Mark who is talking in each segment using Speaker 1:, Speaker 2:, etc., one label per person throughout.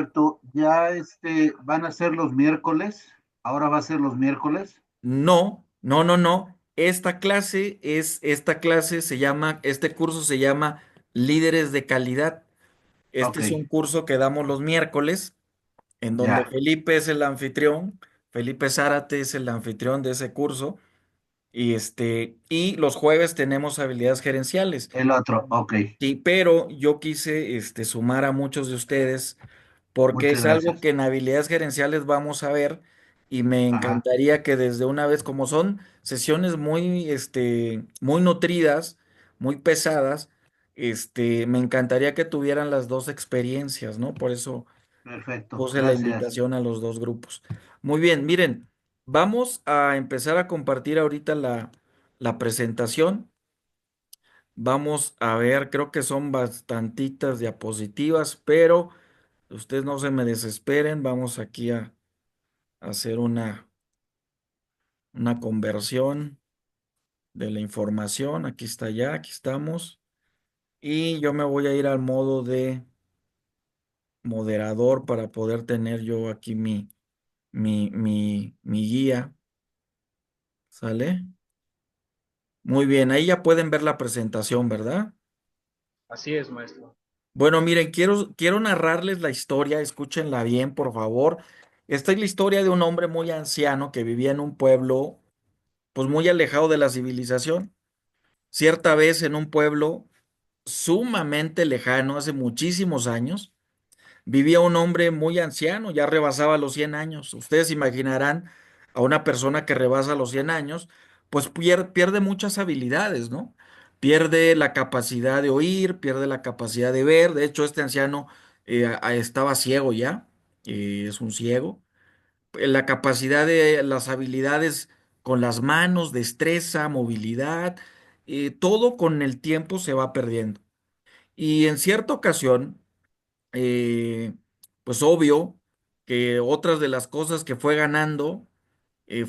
Speaker 1: Alberto, ya van a ser los miércoles, ahora va a ser los miércoles.
Speaker 2: No, no, no, no. Esta clase se llama, este curso se llama Líderes de Calidad. Este
Speaker 1: Ok,
Speaker 2: es un curso que damos los miércoles, en donde
Speaker 1: ya,
Speaker 2: Felipe es el anfitrión, Felipe Zárate es el anfitrión de ese curso, y los jueves tenemos habilidades gerenciales.
Speaker 1: el otro, ok,
Speaker 2: Sí, pero yo quise, sumar a muchos de ustedes porque
Speaker 1: muchas
Speaker 2: es algo
Speaker 1: gracias.
Speaker 2: que en habilidades gerenciales vamos a ver y me
Speaker 1: Ajá,
Speaker 2: encantaría que desde una vez, como son sesiones muy, muy nutridas, muy pesadas, me encantaría que tuvieran las dos experiencias, ¿no? Por eso
Speaker 1: perfecto,
Speaker 2: puse la
Speaker 1: gracias.
Speaker 2: invitación a los dos grupos. Muy bien, miren, vamos a empezar a compartir ahorita la presentación. Vamos a ver, creo que son bastantitas diapositivas, pero ustedes no se me desesperen. Vamos aquí a hacer una conversión de la información. Aquí está ya, aquí estamos. Y yo me voy a ir al modo de moderador para poder tener yo aquí mi guía. ¿Sale? Muy bien, ahí ya pueden ver la presentación, ¿verdad?
Speaker 3: Así es, maestro.
Speaker 2: Bueno, miren, quiero narrarles la historia, escúchenla bien, por favor. Esta es la historia de un hombre muy anciano que vivía en un pueblo, pues muy alejado de la civilización. Cierta vez en un pueblo sumamente lejano, hace muchísimos años, vivía un hombre muy anciano, ya rebasaba los 100 años. Ustedes imaginarán a una persona que rebasa los 100 años, pues pierde muchas habilidades, ¿no? Pierde la capacidad de oír, pierde la capacidad de ver. De hecho, este anciano estaba ciego ya, es un ciego. La capacidad de las habilidades con las manos, destreza, movilidad, todo con el tiempo se va perdiendo. Y en cierta ocasión, eh, pues obvio que otras de las cosas que fue ganando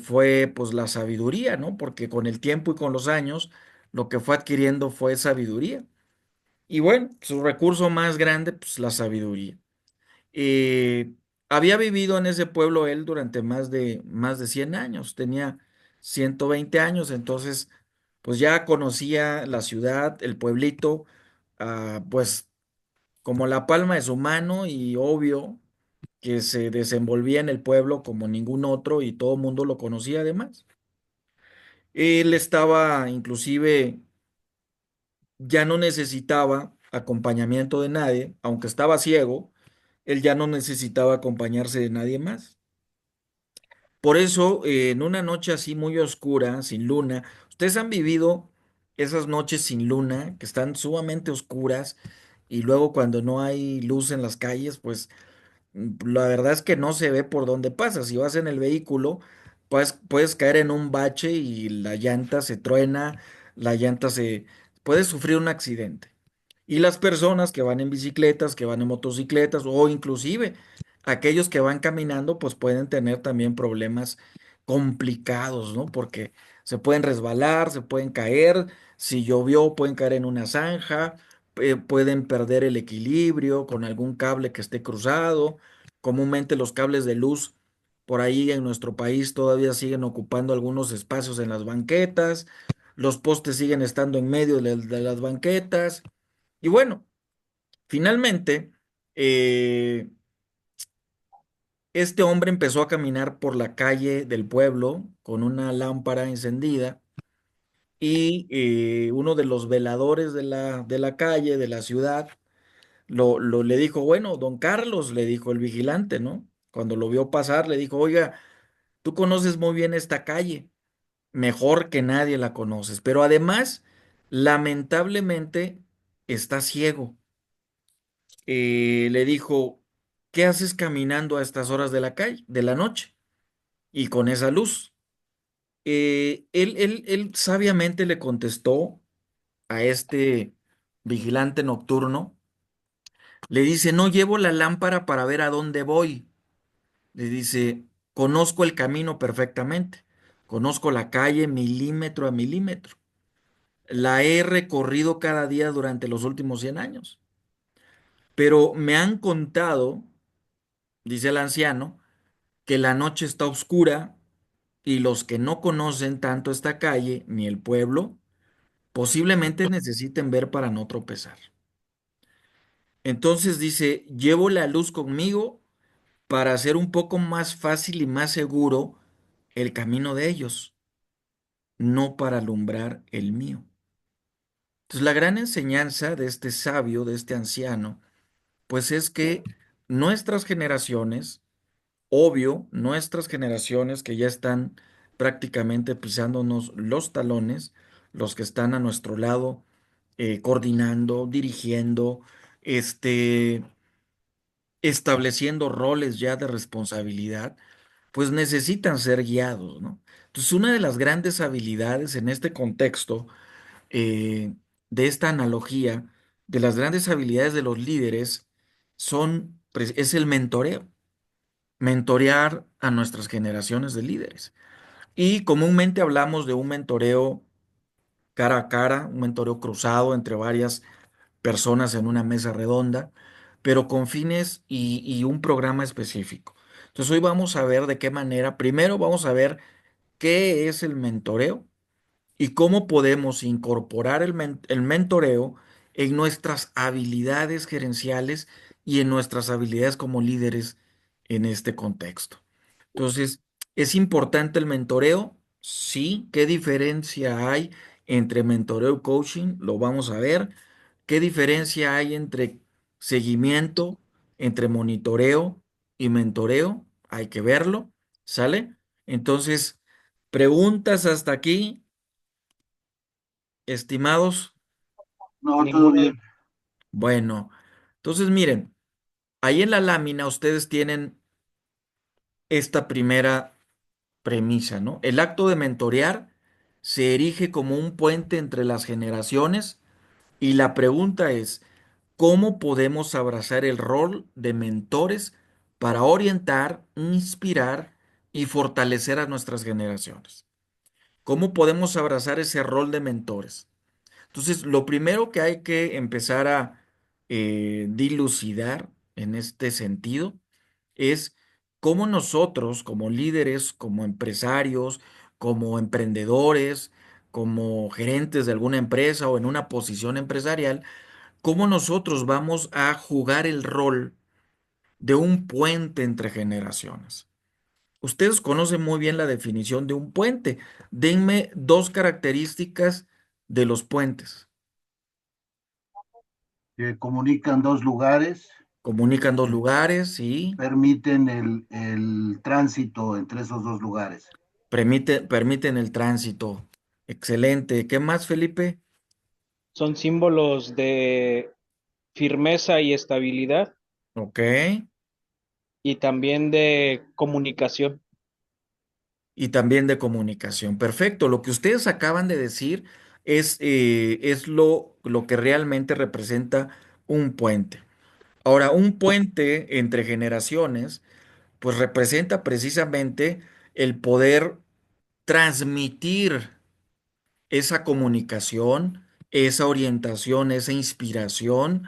Speaker 2: fue pues la sabiduría, ¿no? Porque con el tiempo y con los años lo que fue adquiriendo fue sabiduría. Y bueno, su recurso más grande, pues la sabiduría. Eh, Había vivido en ese pueblo él durante más de 100 años, tenía 120 años, entonces pues ya conocía la ciudad, el pueblito, pues como la palma de su mano y obvio que se desenvolvía en el pueblo como ningún otro y todo el mundo lo conocía además. Él estaba inclusive, ya no necesitaba acompañamiento de nadie, aunque estaba ciego, él ya no necesitaba acompañarse de nadie más. Por eso, en una noche así muy oscura, sin luna, ustedes han vivido esas noches sin luna que están sumamente oscuras y luego cuando no hay luz en las calles, pues la verdad es que no se ve por dónde pasa. Si vas en el vehículo, pues puedes caer en un bache y la llanta se truena, la llanta se... puedes sufrir un accidente. Y las personas que van en bicicletas, que van en motocicletas o inclusive aquellos que van caminando, pues pueden tener también problemas complicados, ¿no? Porque se pueden resbalar, se pueden caer, si llovió pueden caer en una zanja, pueden perder el equilibrio con algún cable que esté cruzado. Comúnmente los cables de luz por ahí en nuestro país todavía siguen ocupando algunos espacios en las banquetas, los postes siguen estando en medio de las banquetas. Y bueno, finalmente, eh, este hombre empezó a caminar por la calle del pueblo con una lámpara encendida y uno de los veladores de la calle, de la ciudad, le dijo, bueno, don Carlos, le dijo el vigilante, ¿no? Cuando lo vio pasar, le dijo, oiga, tú conoces muy bien esta calle, mejor que nadie la conoces, pero además, lamentablemente, está ciego. Le dijo, ¿qué haces caminando a estas horas de la calle, de la noche y con esa luz? Él sabiamente le contestó a este vigilante nocturno, le dice, no llevo la lámpara para ver a dónde voy. Le dice, conozco el camino perfectamente, conozco la calle milímetro a milímetro, la he recorrido cada día durante los últimos 100 años, pero me han contado dice el anciano, que la noche está oscura y los que no conocen tanto esta calle ni el pueblo, posiblemente necesiten ver para no tropezar. Entonces dice, llevo la luz conmigo para hacer un poco más fácil y más seguro el camino de ellos, no para alumbrar el mío. Entonces, la gran enseñanza de este sabio, de este anciano, pues es que nuestras generaciones, obvio, nuestras generaciones que ya están prácticamente pisándonos los talones, los que están a nuestro lado, coordinando, dirigiendo, este, estableciendo roles ya de responsabilidad, pues necesitan ser guiados, ¿no? Entonces, una de las grandes habilidades en este contexto, de esta analogía, de las grandes habilidades de los líderes, es el mentoreo, mentorear a nuestras generaciones de líderes. Y comúnmente hablamos de un mentoreo cara a cara, un mentoreo cruzado entre varias personas en una mesa redonda, pero con fines y un programa específico. Entonces hoy vamos a ver de qué manera, primero vamos a ver qué es el mentoreo y cómo podemos incorporar el mentoreo en nuestras habilidades gerenciales y en nuestras habilidades como líderes en este contexto. Entonces, ¿es importante el mentoreo? Sí. ¿Qué diferencia hay entre mentoreo y coaching? Lo vamos a ver. ¿Qué diferencia hay entre seguimiento, entre monitoreo y mentoreo? Hay que verlo, ¿sale? Entonces, preguntas hasta aquí, estimados.
Speaker 1: No, todo
Speaker 3: Ninguna.
Speaker 1: bien.
Speaker 2: Bueno, entonces miren, ahí en la lámina ustedes tienen esta primera premisa, ¿no? El acto de mentorear se erige como un puente entre las generaciones y la pregunta es, ¿cómo podemos abrazar el rol de mentores para orientar, inspirar y fortalecer a nuestras generaciones? ¿Cómo podemos abrazar ese rol de mentores? Entonces, lo primero que hay que empezar a dilucidar en este sentido es cómo nosotros, como líderes, como empresarios, como emprendedores, como gerentes de alguna empresa o en una posición empresarial, cómo nosotros vamos a jugar el rol de un puente entre generaciones. Ustedes conocen muy bien la definición de un puente. Denme dos características de los puentes.
Speaker 1: Que comunican dos lugares,
Speaker 2: Comunican dos lugares, sí.
Speaker 1: permiten el tránsito entre esos dos lugares.
Speaker 2: Permiten el tránsito. Excelente. ¿Qué más, Felipe?
Speaker 3: Son símbolos de firmeza y estabilidad
Speaker 2: Ok.
Speaker 3: y también de comunicación.
Speaker 2: Y también de comunicación. Perfecto. Lo que ustedes acaban de decir es lo que realmente representa un puente. Ahora, un puente entre generaciones, pues representa precisamente el poder transmitir esa comunicación, esa orientación, esa inspiración,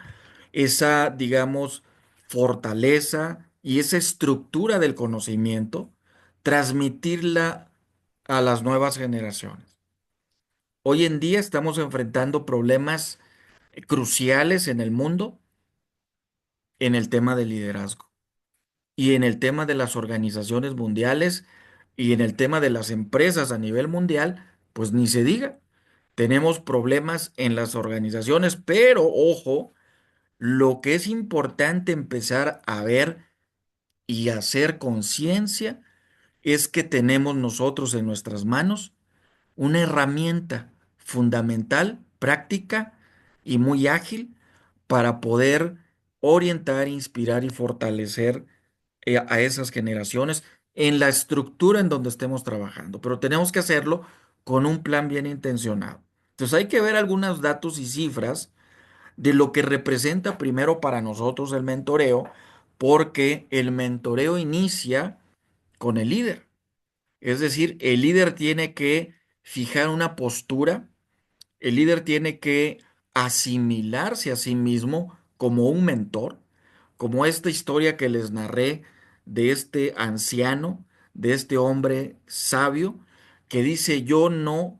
Speaker 2: esa, digamos, fortaleza y esa estructura del conocimiento, transmitirla a las nuevas generaciones. Hoy en día estamos enfrentando problemas cruciales en el mundo en el tema del liderazgo y en el tema de las organizaciones mundiales y en el tema de las empresas a nivel mundial, pues ni se diga. Tenemos problemas en las organizaciones, pero ojo, lo que es importante empezar a ver y hacer conciencia es que tenemos nosotros en nuestras manos una herramienta fundamental, práctica y muy ágil para poder orientar, inspirar y fortalecer a esas generaciones en la estructura en donde estemos trabajando. Pero tenemos que hacerlo con un plan bien intencionado. Entonces hay que ver algunos datos y cifras de lo que representa primero para nosotros el mentoreo, porque el mentoreo inicia con el líder. Es decir, el líder tiene que fijar una postura, el líder tiene que asimilarse a sí mismo como un mentor, como esta historia que les narré de este anciano, de este hombre sabio, que dice, yo no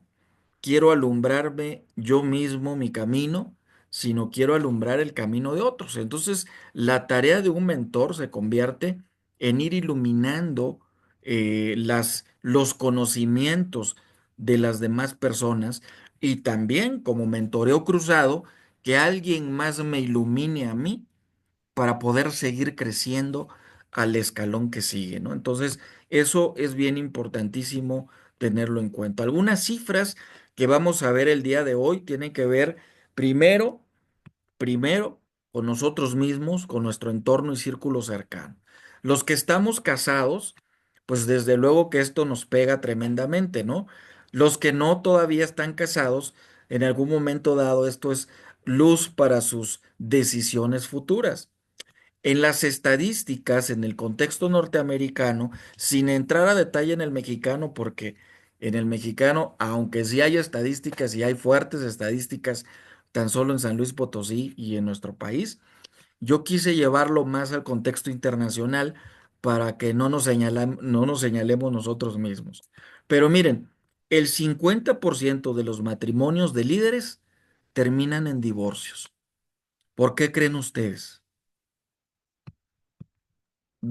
Speaker 2: quiero alumbrarme yo mismo mi camino, sino quiero alumbrar el camino de otros. Entonces, la tarea de un mentor se convierte en ir iluminando los conocimientos de las demás personas y también como mentoreo cruzado, que alguien más me ilumine a mí para poder seguir creciendo al escalón que sigue, ¿no? Entonces, eso es bien importantísimo tenerlo en cuenta. Algunas cifras que vamos a ver el día de hoy tienen que ver primero, primero con nosotros mismos, con nuestro entorno y círculo cercano. Los que estamos casados, pues desde luego que esto nos pega tremendamente, ¿no? Los que no todavía están casados, en algún momento dado esto es luz para sus decisiones futuras. En las estadísticas, en el contexto norteamericano, sin entrar a detalle en el mexicano, porque en el mexicano, aunque sí hay estadísticas y hay fuertes estadísticas, tan solo en San Luis Potosí y en nuestro país, yo quise llevarlo más al contexto internacional para que no nos señalemos nosotros mismos. Pero miren, el 50% de los matrimonios de líderes terminan en divorcios. ¿Por qué creen ustedes?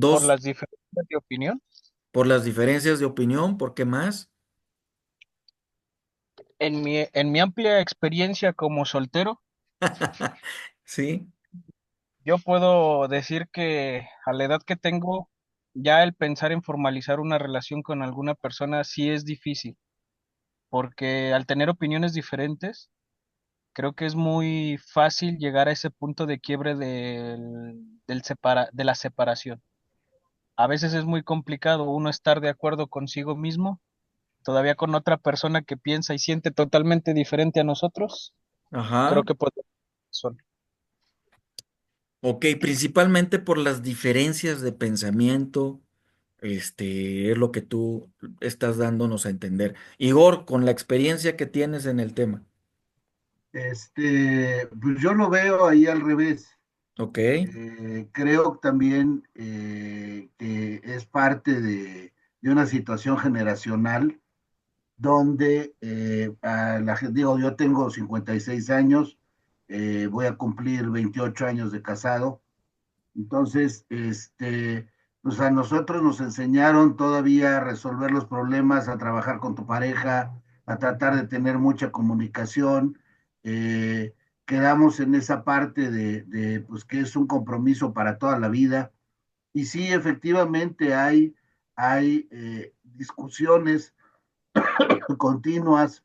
Speaker 3: Por
Speaker 2: Dos,
Speaker 3: las diferencias de opinión.
Speaker 2: por las diferencias de opinión, ¿por qué más?
Speaker 3: En mi amplia experiencia como soltero,
Speaker 2: Sí,
Speaker 3: yo puedo decir que a la edad que tengo, ya el pensar en formalizar una relación con alguna persona sí es difícil, porque al tener opiniones diferentes, creo que es muy fácil llegar a ese punto de quiebre de la separación. A veces es muy complicado uno estar de acuerdo consigo mismo, todavía con otra persona que piensa y siente totalmente diferente a nosotros.
Speaker 2: ajá,
Speaker 3: Creo que puede ser.
Speaker 2: ok, principalmente por las diferencias de pensamiento, es lo que tú estás dándonos a entender. Igor, con la experiencia que tienes en el tema,
Speaker 1: Pues yo lo veo ahí al revés.
Speaker 2: ok,
Speaker 1: Creo también que es parte de una situación generacional donde a la gente, digo, yo tengo 56 años, voy a cumplir 28 años de casado. Entonces, pues a nosotros nos enseñaron todavía a resolver los problemas, a trabajar con tu pareja, a tratar de tener mucha comunicación. Eh, Quedamos en esa parte pues que es un compromiso para toda la vida. Y sí, efectivamente hay discusiones continuas,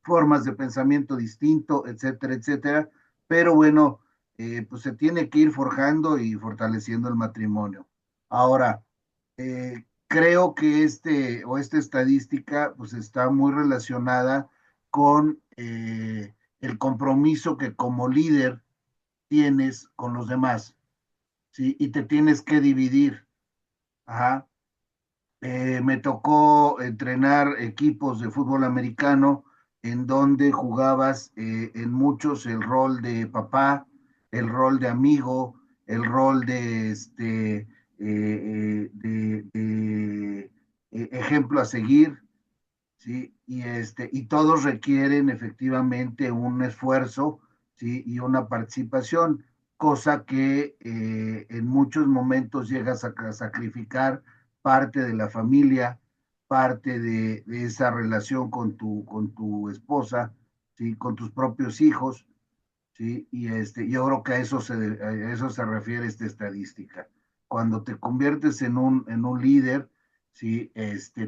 Speaker 1: formas de pensamiento distinto, etcétera, etcétera. Pero bueno, pues se tiene que ir forjando y fortaleciendo el matrimonio. Ahora, creo que esta estadística pues está muy relacionada con el compromiso que como líder tienes con los demás, ¿sí? Y te tienes que dividir. Ajá. Me tocó entrenar equipos de fútbol americano en donde jugabas en muchos el rol de papá, el rol de amigo, el rol de ejemplo a seguir, ¿sí? Y todos requieren efectivamente un esfuerzo, ¿sí? Y una participación, cosa que en muchos momentos llegas a sacrificar parte de la familia, parte de esa relación con tu esposa, ¿sí? Con tus propios hijos, ¿sí? Yo creo que a eso se refiere esta estadística. Cuando te conviertes en un líder, ¿sí?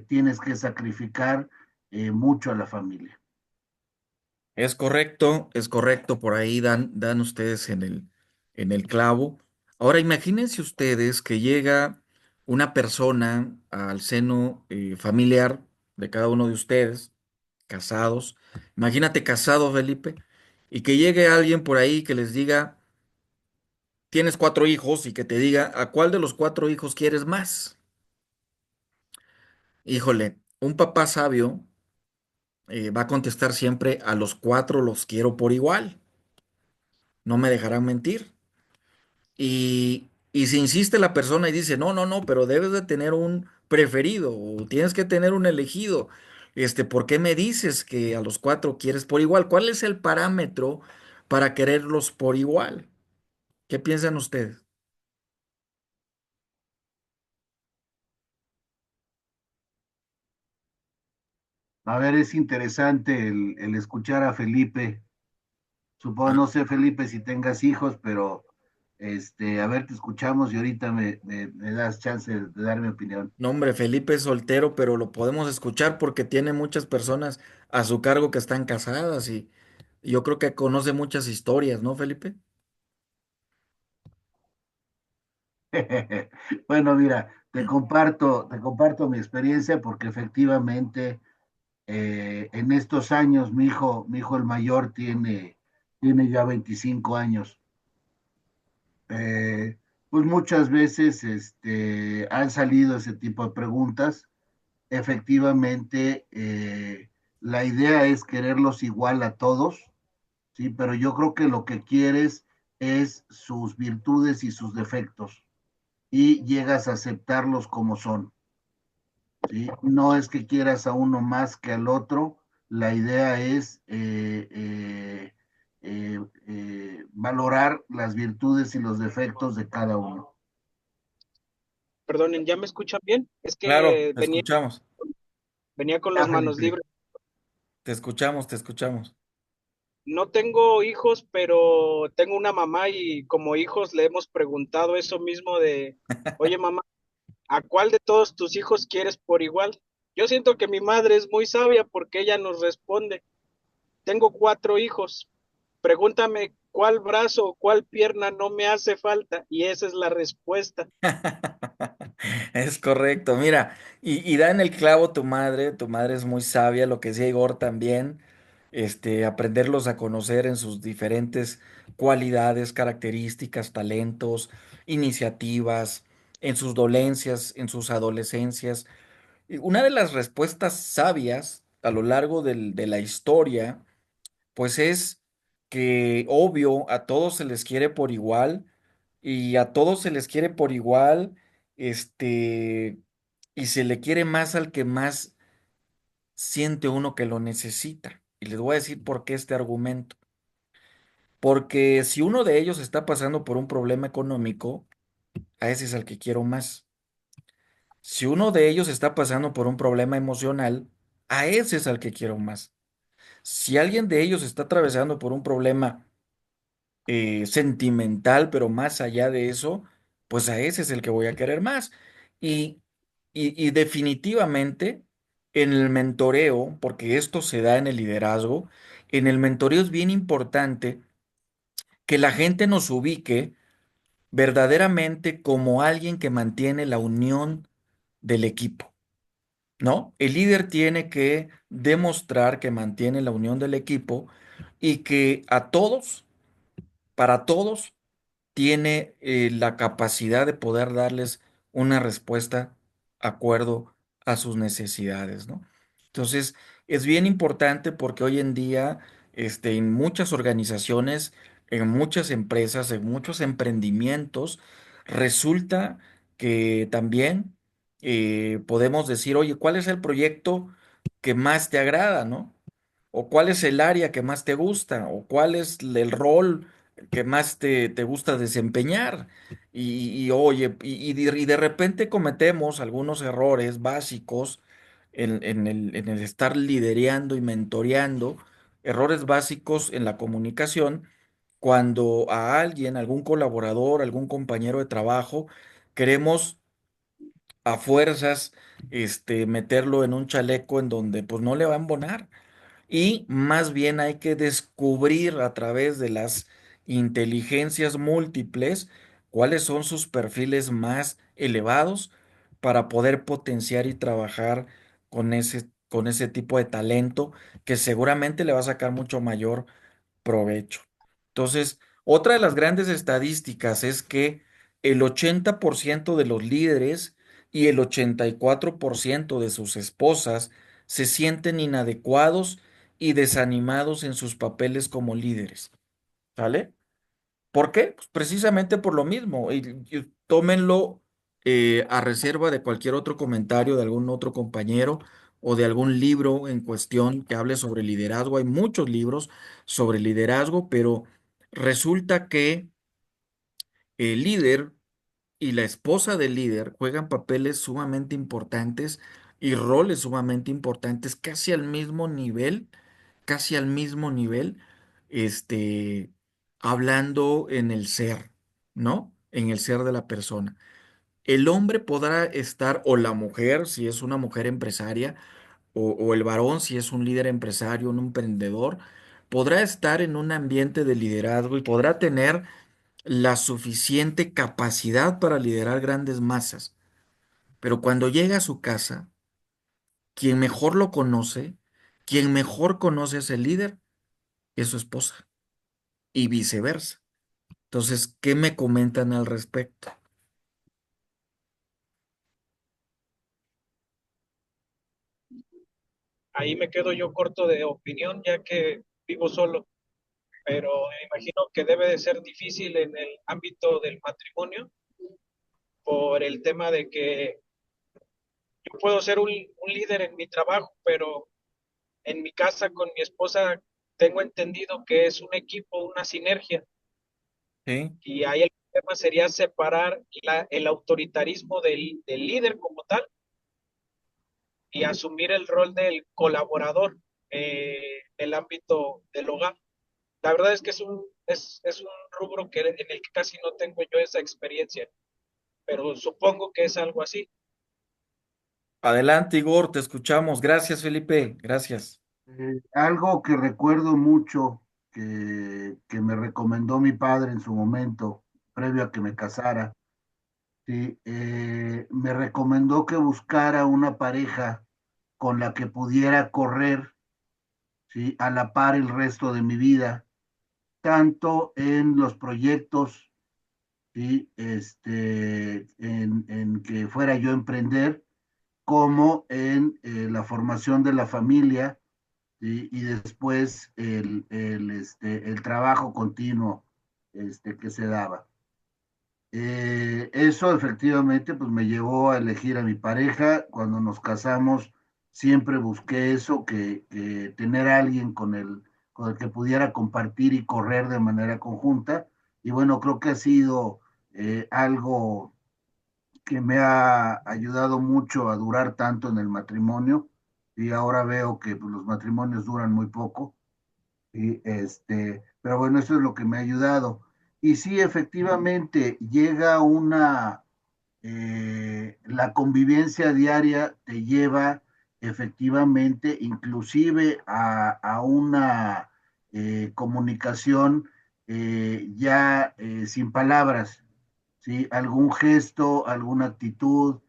Speaker 1: Tienes que sacrificar mucho a la familia.
Speaker 2: es correcto, por ahí dan ustedes en el clavo. Ahora imagínense ustedes que llega una persona al seno familiar de cada uno de ustedes, casados. Imagínate casado, Felipe, y que llegue alguien por ahí que les diga, tienes cuatro hijos y que te diga, ¿a cuál de los cuatro hijos quieres más? Híjole, un papá sabio va a contestar siempre, a los cuatro los quiero por igual, no me dejarán mentir. Y si insiste la persona y dice, no, no, no, pero debes de tener un preferido o tienes que tener un elegido, ¿por qué me dices que a los cuatro quieres por igual? ¿Cuál es el parámetro para quererlos por igual? ¿Qué piensan ustedes?
Speaker 1: A ver, es interesante el escuchar a Felipe. Supongo,
Speaker 2: Ah,
Speaker 1: no sé, Felipe, si tengas hijos, pero a ver, te escuchamos y ahorita me das chance de dar mi opinión.
Speaker 2: no, hombre, Felipe es soltero, pero lo podemos escuchar porque tiene muchas personas a su cargo que están casadas y yo creo que conoce muchas historias, ¿no, Felipe?
Speaker 1: Bueno, mira, te comparto mi experiencia porque efectivamente en estos años mi hijo el mayor tiene ya 25 años. Eh, pues muchas veces han salido ese tipo de preguntas. Efectivamente, la idea es quererlos igual a todos, ¿sí? Pero yo creo que lo que quieres es sus virtudes y sus defectos y llegas a aceptarlos como son, ¿sí? No es que quieras a uno más que al otro, la idea es valorar las virtudes y los defectos de cada uno.
Speaker 3: Perdonen, ¿ya me escuchan bien? Es
Speaker 2: Claro,
Speaker 3: que
Speaker 2: te escuchamos,
Speaker 3: venía con
Speaker 1: Ya,
Speaker 3: las manos
Speaker 1: Felipe.
Speaker 3: libres.
Speaker 2: te escuchamos, te escuchamos.
Speaker 3: No tengo hijos, pero tengo una mamá y como hijos le hemos preguntado eso mismo de, oye mamá, ¿a cuál de todos tus hijos quieres por igual? Yo siento que mi madre es muy sabia porque ella nos responde, tengo 4 hijos, pregúntame cuál brazo o cuál pierna no me hace falta y esa es la respuesta.
Speaker 2: Es correcto, mira, y da en el clavo tu madre es muy sabia, lo que decía Igor también, aprenderlos a conocer en sus diferentes cualidades, características, talentos, iniciativas, en sus dolencias, en sus adolescencias. Y una de las respuestas sabias a lo largo de la historia, pues es que obvio a todos se les quiere por igual y a todos se les quiere por igual, este, y se le quiere más al que más siente uno que lo necesita. Y les voy a decir por qué este argumento. Porque si uno de ellos está pasando por un problema económico, a ese es al que quiero más. Si uno de ellos está pasando por un problema emocional, a ese es al que quiero más. Si alguien de ellos está atravesando por un problema sentimental, pero más allá de eso, pues a ese es el que voy a querer más. Y, y definitivamente en el mentoreo, porque esto se da en el liderazgo, en el mentoreo es bien importante que la gente nos ubique verdaderamente como alguien que mantiene la unión del equipo, ¿no? El líder tiene que demostrar que mantiene la unión del equipo y que a todos, para todos, tiene la capacidad de poder darles una respuesta acuerdo a sus necesidades, ¿no? Entonces, es bien importante porque hoy en día, en muchas organizaciones, en muchas empresas, en muchos emprendimientos, resulta que también podemos decir, oye, ¿cuál es el proyecto que más te agrada, ¿no? O cuál es el área que más te gusta, o cuál es el rol que más te gusta desempeñar. Oye, y de repente cometemos algunos errores básicos en el estar liderando y mentoreando, errores básicos en la comunicación, cuando a alguien, algún colaborador, algún compañero de trabajo, queremos a fuerzas, meterlo en un chaleco en donde pues no le va a embonar. Y más bien hay que descubrir a través de las inteligencias múltiples cuáles son sus perfiles más elevados para poder potenciar y trabajar con ese tipo de talento que seguramente le va a sacar mucho mayor provecho. Entonces, otra de las grandes estadísticas es que el 80% de los líderes y el 84% de sus esposas se sienten inadecuados y desanimados en sus papeles como líderes. ¿Sale? ¿Por qué? Pues precisamente por lo mismo. Y tómenlo a reserva de cualquier otro comentario de algún otro compañero o de algún libro en cuestión que hable sobre liderazgo. Hay muchos libros sobre liderazgo, pero resulta que el líder y la esposa del líder juegan papeles sumamente importantes y roles sumamente importantes, casi al mismo nivel, este, hablando en el ser, ¿no? En el ser de la persona. El hombre podrá estar, o la mujer, si es una mujer empresaria, o el varón, si es un líder empresario, un emprendedor, podrá estar en un ambiente de liderazgo y podrá tener la suficiente capacidad para liderar grandes masas. Pero cuando llega a su casa, quien mejor lo conoce, quien mejor conoce a ese líder, es su esposa y viceversa. Entonces, ¿qué me comentan al respecto?
Speaker 4: Ahí me quedo yo corto de opinión, ya que vivo solo, pero me imagino que debe de ser difícil en el ámbito del matrimonio por el tema de que yo puedo ser un líder en mi trabajo, pero en mi casa con mi esposa tengo entendido que es un equipo, una sinergia,
Speaker 2: Sí.
Speaker 4: y ahí el tema sería separar el autoritarismo del líder como tal y asumir el rol del colaborador en el ámbito del hogar. La verdad es que es un rubro en el que casi no tengo yo esa experiencia, pero supongo que es algo así.
Speaker 2: Adelante, Igor, te escuchamos. Gracias, Felipe. Gracias.
Speaker 1: Algo que recuerdo mucho que me recomendó mi padre en su momento, previo a que me casara, ¿sí? Me recomendó que buscara una pareja con la que pudiera correr, ¿sí? A la par el resto de mi vida, tanto en los proyectos, ¿sí? En que fuera yo a emprender, como en la formación de la familia, ¿sí? Y después el trabajo continuo que se daba. Eso efectivamente pues me llevó a elegir a mi pareja. Cuando nos casamos siempre busqué eso, que tener a alguien con el que pudiera compartir y correr de manera conjunta. Y bueno, creo que ha sido algo que me ha ayudado mucho a durar tanto en el matrimonio. Y ahora veo que pues, los matrimonios duran muy poco. Y pero bueno, eso es lo que me ha ayudado. Y sí, efectivamente, llega la convivencia diaria te lleva efectivamente inclusive a una comunicación ya sin palabras, ¿sí? Algún gesto, alguna actitud,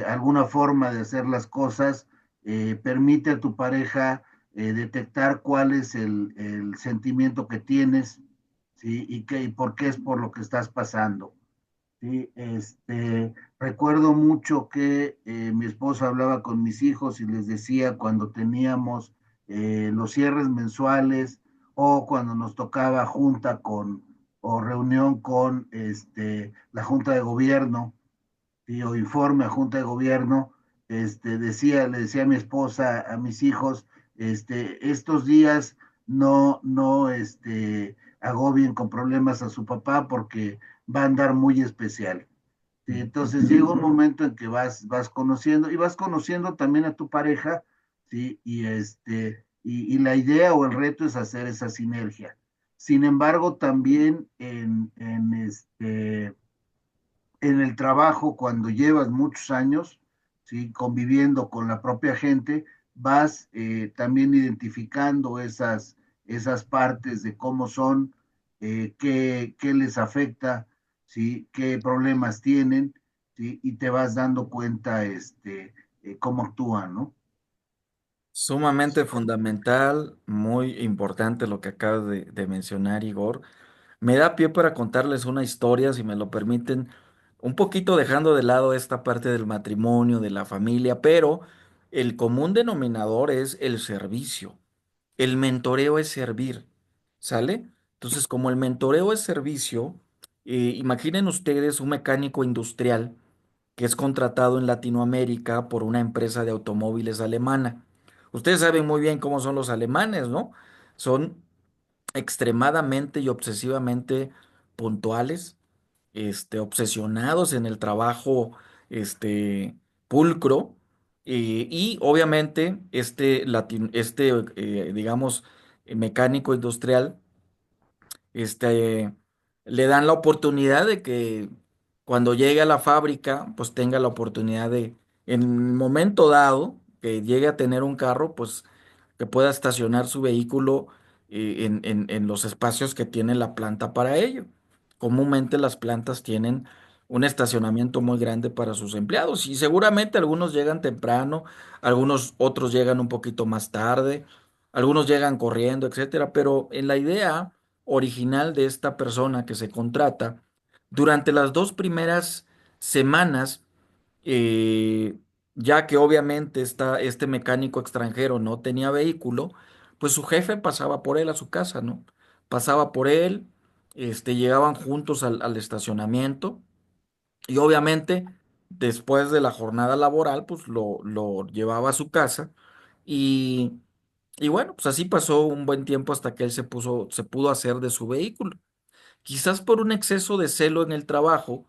Speaker 1: alguna forma de hacer las cosas, permite a tu pareja detectar cuál es el sentimiento que tienes, ¿sí? Y por qué es por lo que estás pasando. Sí, recuerdo mucho que mi esposa hablaba con mis hijos y les decía cuando teníamos los cierres mensuales o cuando nos tocaba junta o reunión con la junta de gobierno, ¿sí? O informe a junta de gobierno, le decía a mi esposa, a mis hijos, estos días no agobien con problemas a su papá porque va a andar muy especial. ¿Sí? Entonces llega un momento en que vas conociendo y vas conociendo también a tu pareja, ¿sí? Y la idea o el reto es hacer esa sinergia. Sin embargo, también en el trabajo, cuando llevas muchos años, ¿sí? Conviviendo con la propia gente, vas también identificando esas partes de cómo son, qué les afecta, ¿sí? Qué problemas tienen, ¿sí? Y te vas dando cuenta cómo actúan, ¿no?
Speaker 2: Sumamente fundamental, muy importante lo que acabas de mencionar, Igor. Me da pie para contarles una historia, si me lo permiten, un poquito dejando de lado esta parte del matrimonio, de la familia, pero el común denominador es el servicio. El mentoreo es servir, ¿sale? Entonces, como el mentoreo es servicio, imaginen ustedes un mecánico industrial que es contratado en Latinoamérica por una empresa de automóviles alemana. Ustedes saben muy bien cómo son los alemanes, ¿no? Son extremadamente y obsesivamente puntuales, obsesionados en el trabajo, pulcro, y obviamente digamos, mecánico industrial, este, le dan la oportunidad de que cuando llegue a la fábrica, pues tenga la oportunidad de, en el momento dado, que llegue a tener un carro, pues que pueda estacionar su vehículo en los espacios que tiene la planta para ello. Comúnmente las plantas tienen un estacionamiento muy grande para sus empleados y seguramente algunos llegan temprano, algunos otros llegan un poquito más tarde, algunos llegan corriendo, etcétera, pero en la idea original de esta persona que se contrata, durante las 2 primeras semanas, eh, ya que obviamente este mecánico extranjero no tenía vehículo, pues su jefe pasaba por él a su casa, ¿no? Pasaba por él, llegaban juntos al estacionamiento y obviamente después de la jornada laboral, pues lo llevaba a su casa y, y bueno, pues así pasó un buen tiempo hasta que él se pudo hacer de su vehículo. Quizás por un exceso de celo en el trabajo,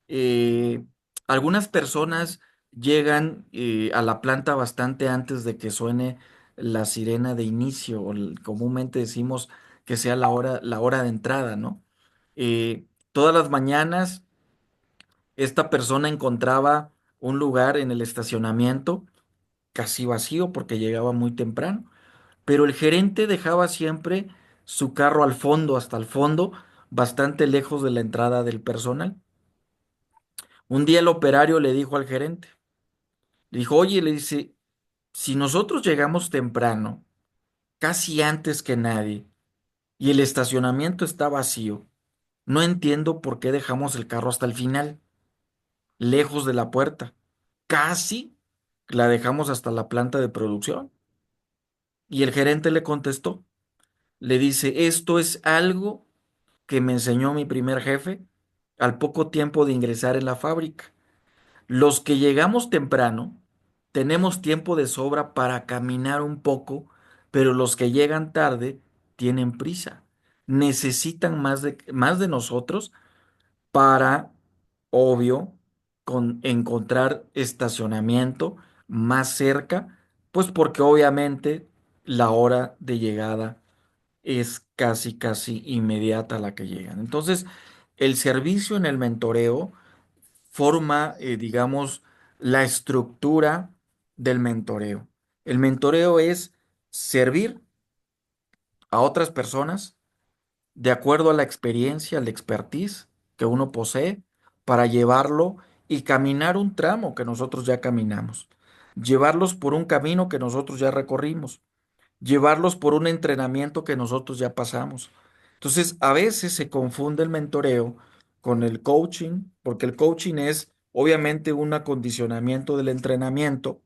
Speaker 2: eh, algunas personas llegan a la planta bastante antes de que suene la sirena de inicio, o comúnmente decimos que sea la hora de entrada, ¿no? Todas las mañanas esta persona encontraba un lugar en el estacionamiento casi vacío porque llegaba muy temprano, pero el gerente dejaba siempre su carro al fondo, hasta el fondo, bastante lejos de la entrada del personal. Un día el operario le dijo al gerente, le dijo, oye, le dice, si nosotros llegamos temprano, casi antes que nadie, y el estacionamiento está vacío, no entiendo por qué dejamos el carro hasta el final, lejos de la puerta. Casi la dejamos hasta la planta de producción. Y el gerente le contestó, le dice, esto es algo que me enseñó mi primer jefe al poco tiempo de ingresar en la fábrica. Los que llegamos temprano tenemos tiempo de sobra para caminar un poco, pero los que llegan tarde tienen prisa. Necesitan más de nosotros para, obvio, encontrar estacionamiento más cerca, pues porque obviamente la hora de llegada es casi, casi inmediata a la que llegan. Entonces, el servicio en el mentoreo forma, digamos, la estructura del mentoreo. El mentoreo es servir a otras personas de acuerdo a la experiencia, la expertise que uno posee para llevarlo y caminar un tramo que nosotros ya caminamos, llevarlos por un camino que nosotros ya recorrimos, llevarlos por un entrenamiento que nosotros ya pasamos. Entonces, a veces se confunde el mentoreo con el coaching, porque el coaching es obviamente un acondicionamiento del entrenamiento,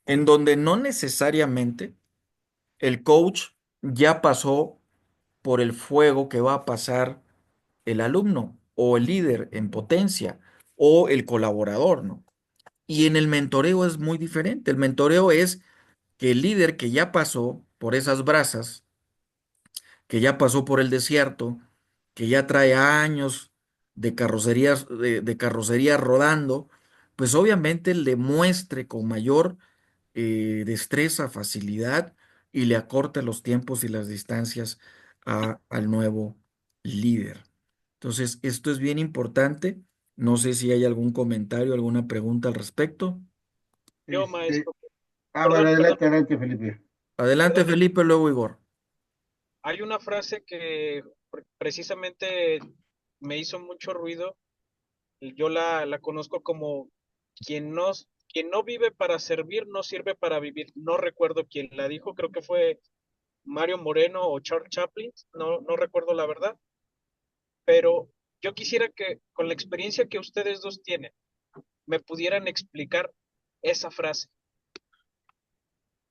Speaker 2: en donde no necesariamente el coach ya pasó por el fuego que va a pasar el alumno o el líder en potencia o el colaborador, ¿no? Y en el mentoreo es muy diferente. El mentoreo es que el líder que ya pasó por esas brasas, que ya pasó por el desierto, que ya trae años de carrocería rodando, pues obviamente le muestre con mayor destreza, facilidad y le acorta los tiempos y las distancias al nuevo líder. Entonces, esto es bien importante. No sé si hay algún comentario, alguna pregunta al respecto.
Speaker 4: Yo,
Speaker 1: Este,
Speaker 4: maestro,
Speaker 1: bueno,
Speaker 4: perdón, perdón,
Speaker 1: adelante, adelante, Felipe.
Speaker 2: Adelante,
Speaker 4: perdón.
Speaker 2: Felipe, luego Igor.
Speaker 4: Hay una frase que precisamente me hizo mucho ruido. Yo la conozco como quien no vive para servir, no sirve para vivir. No recuerdo quién la dijo, creo que fue Mario Moreno o Charles Chaplin, no recuerdo la verdad, pero yo quisiera que con la experiencia que ustedes dos tienen, me pudieran explicar esa frase.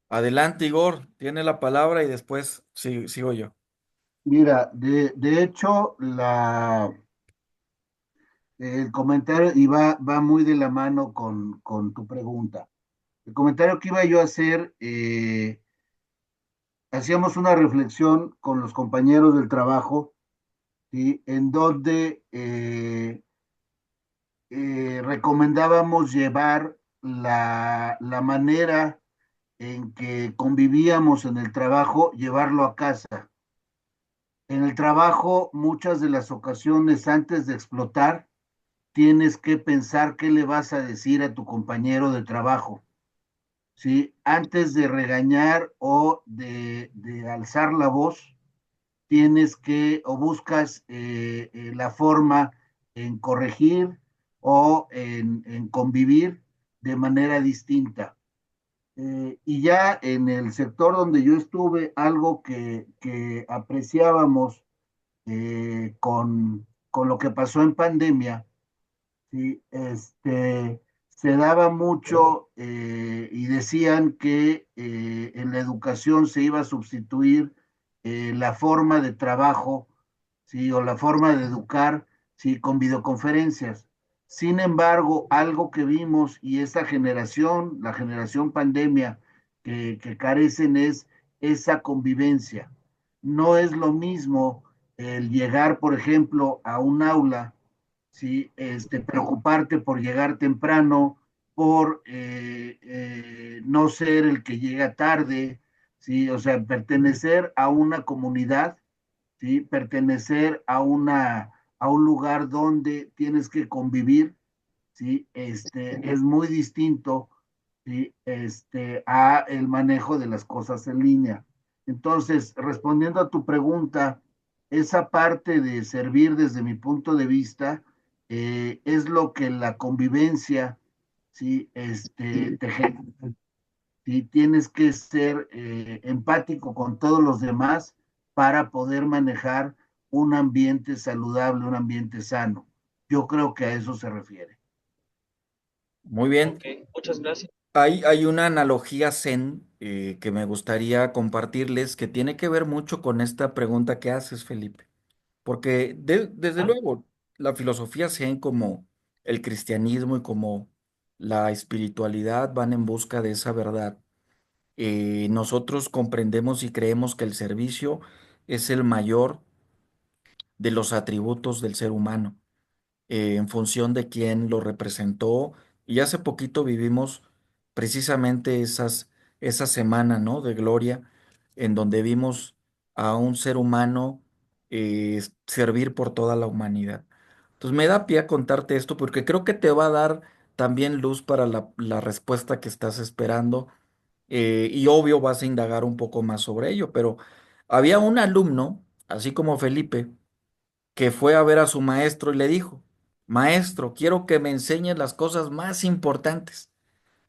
Speaker 2: Adelante, Igor. Tiene la palabra y después sigo yo.
Speaker 1: Mira, de hecho, el comentario y va muy de la mano con tu pregunta. El comentario que iba yo a hacer, hacíamos una reflexión con los compañeros del trabajo, ¿sí? En donde recomendábamos llevar la manera en que convivíamos en el trabajo, llevarlo a casa. En el trabajo, muchas de las ocasiones, antes de explotar, tienes que pensar qué le vas a decir a tu compañero de trabajo, ¿sí? Antes de regañar o de alzar la voz, tienes que o buscas la forma en corregir o en convivir de manera distinta. Y ya en el sector donde yo estuve, algo que apreciábamos con lo que pasó en pandemia, ¿sí? Se daba mucho y decían que en la educación se iba a sustituir la forma de trabajo, ¿sí? O la forma de educar, ¿sí? Con videoconferencias. Sin embargo, algo que vimos y esa generación, la generación pandemia, que carecen es esa convivencia. No es lo mismo el llegar, por ejemplo, a un aula, ¿sí? Preocuparte por llegar temprano, por no ser el que llega tarde, ¿sí? O sea, pertenecer a una comunidad, ¿sí? Pertenecer a un lugar donde tienes que convivir, ¿sí? Es muy distinto, ¿sí? A el manejo de las cosas en línea. Entonces, respondiendo a tu pregunta, esa parte de servir desde mi punto de vista es lo que la convivencia, ¿sí? ¿Sí? Tienes que ser empático con todos los demás para poder manejar un ambiente saludable, un ambiente sano. Yo creo que a eso se refiere.
Speaker 2: Muy bien.
Speaker 4: Ok, muchas gracias.
Speaker 2: Hay una analogía zen que me gustaría compartirles que tiene que ver mucho con esta pregunta que haces, Felipe. Porque desde luego, la filosofía zen como el cristianismo y como la espiritualidad van en busca de esa verdad. Nosotros comprendemos y creemos que el servicio es el mayor de los atributos del ser humano, en función de quién lo representó. Y hace poquito vivimos precisamente esa semana, ¿no? De gloria, en donde vimos a un ser humano servir por toda la humanidad. Entonces me da pie a contarte esto porque creo que te va a dar también luz para la respuesta que estás esperando, y obvio vas a indagar un poco más sobre ello, pero había un alumno, así como Felipe, que fue a ver a su maestro y le dijo: Maestro, quiero que me enseñes las cosas más importantes,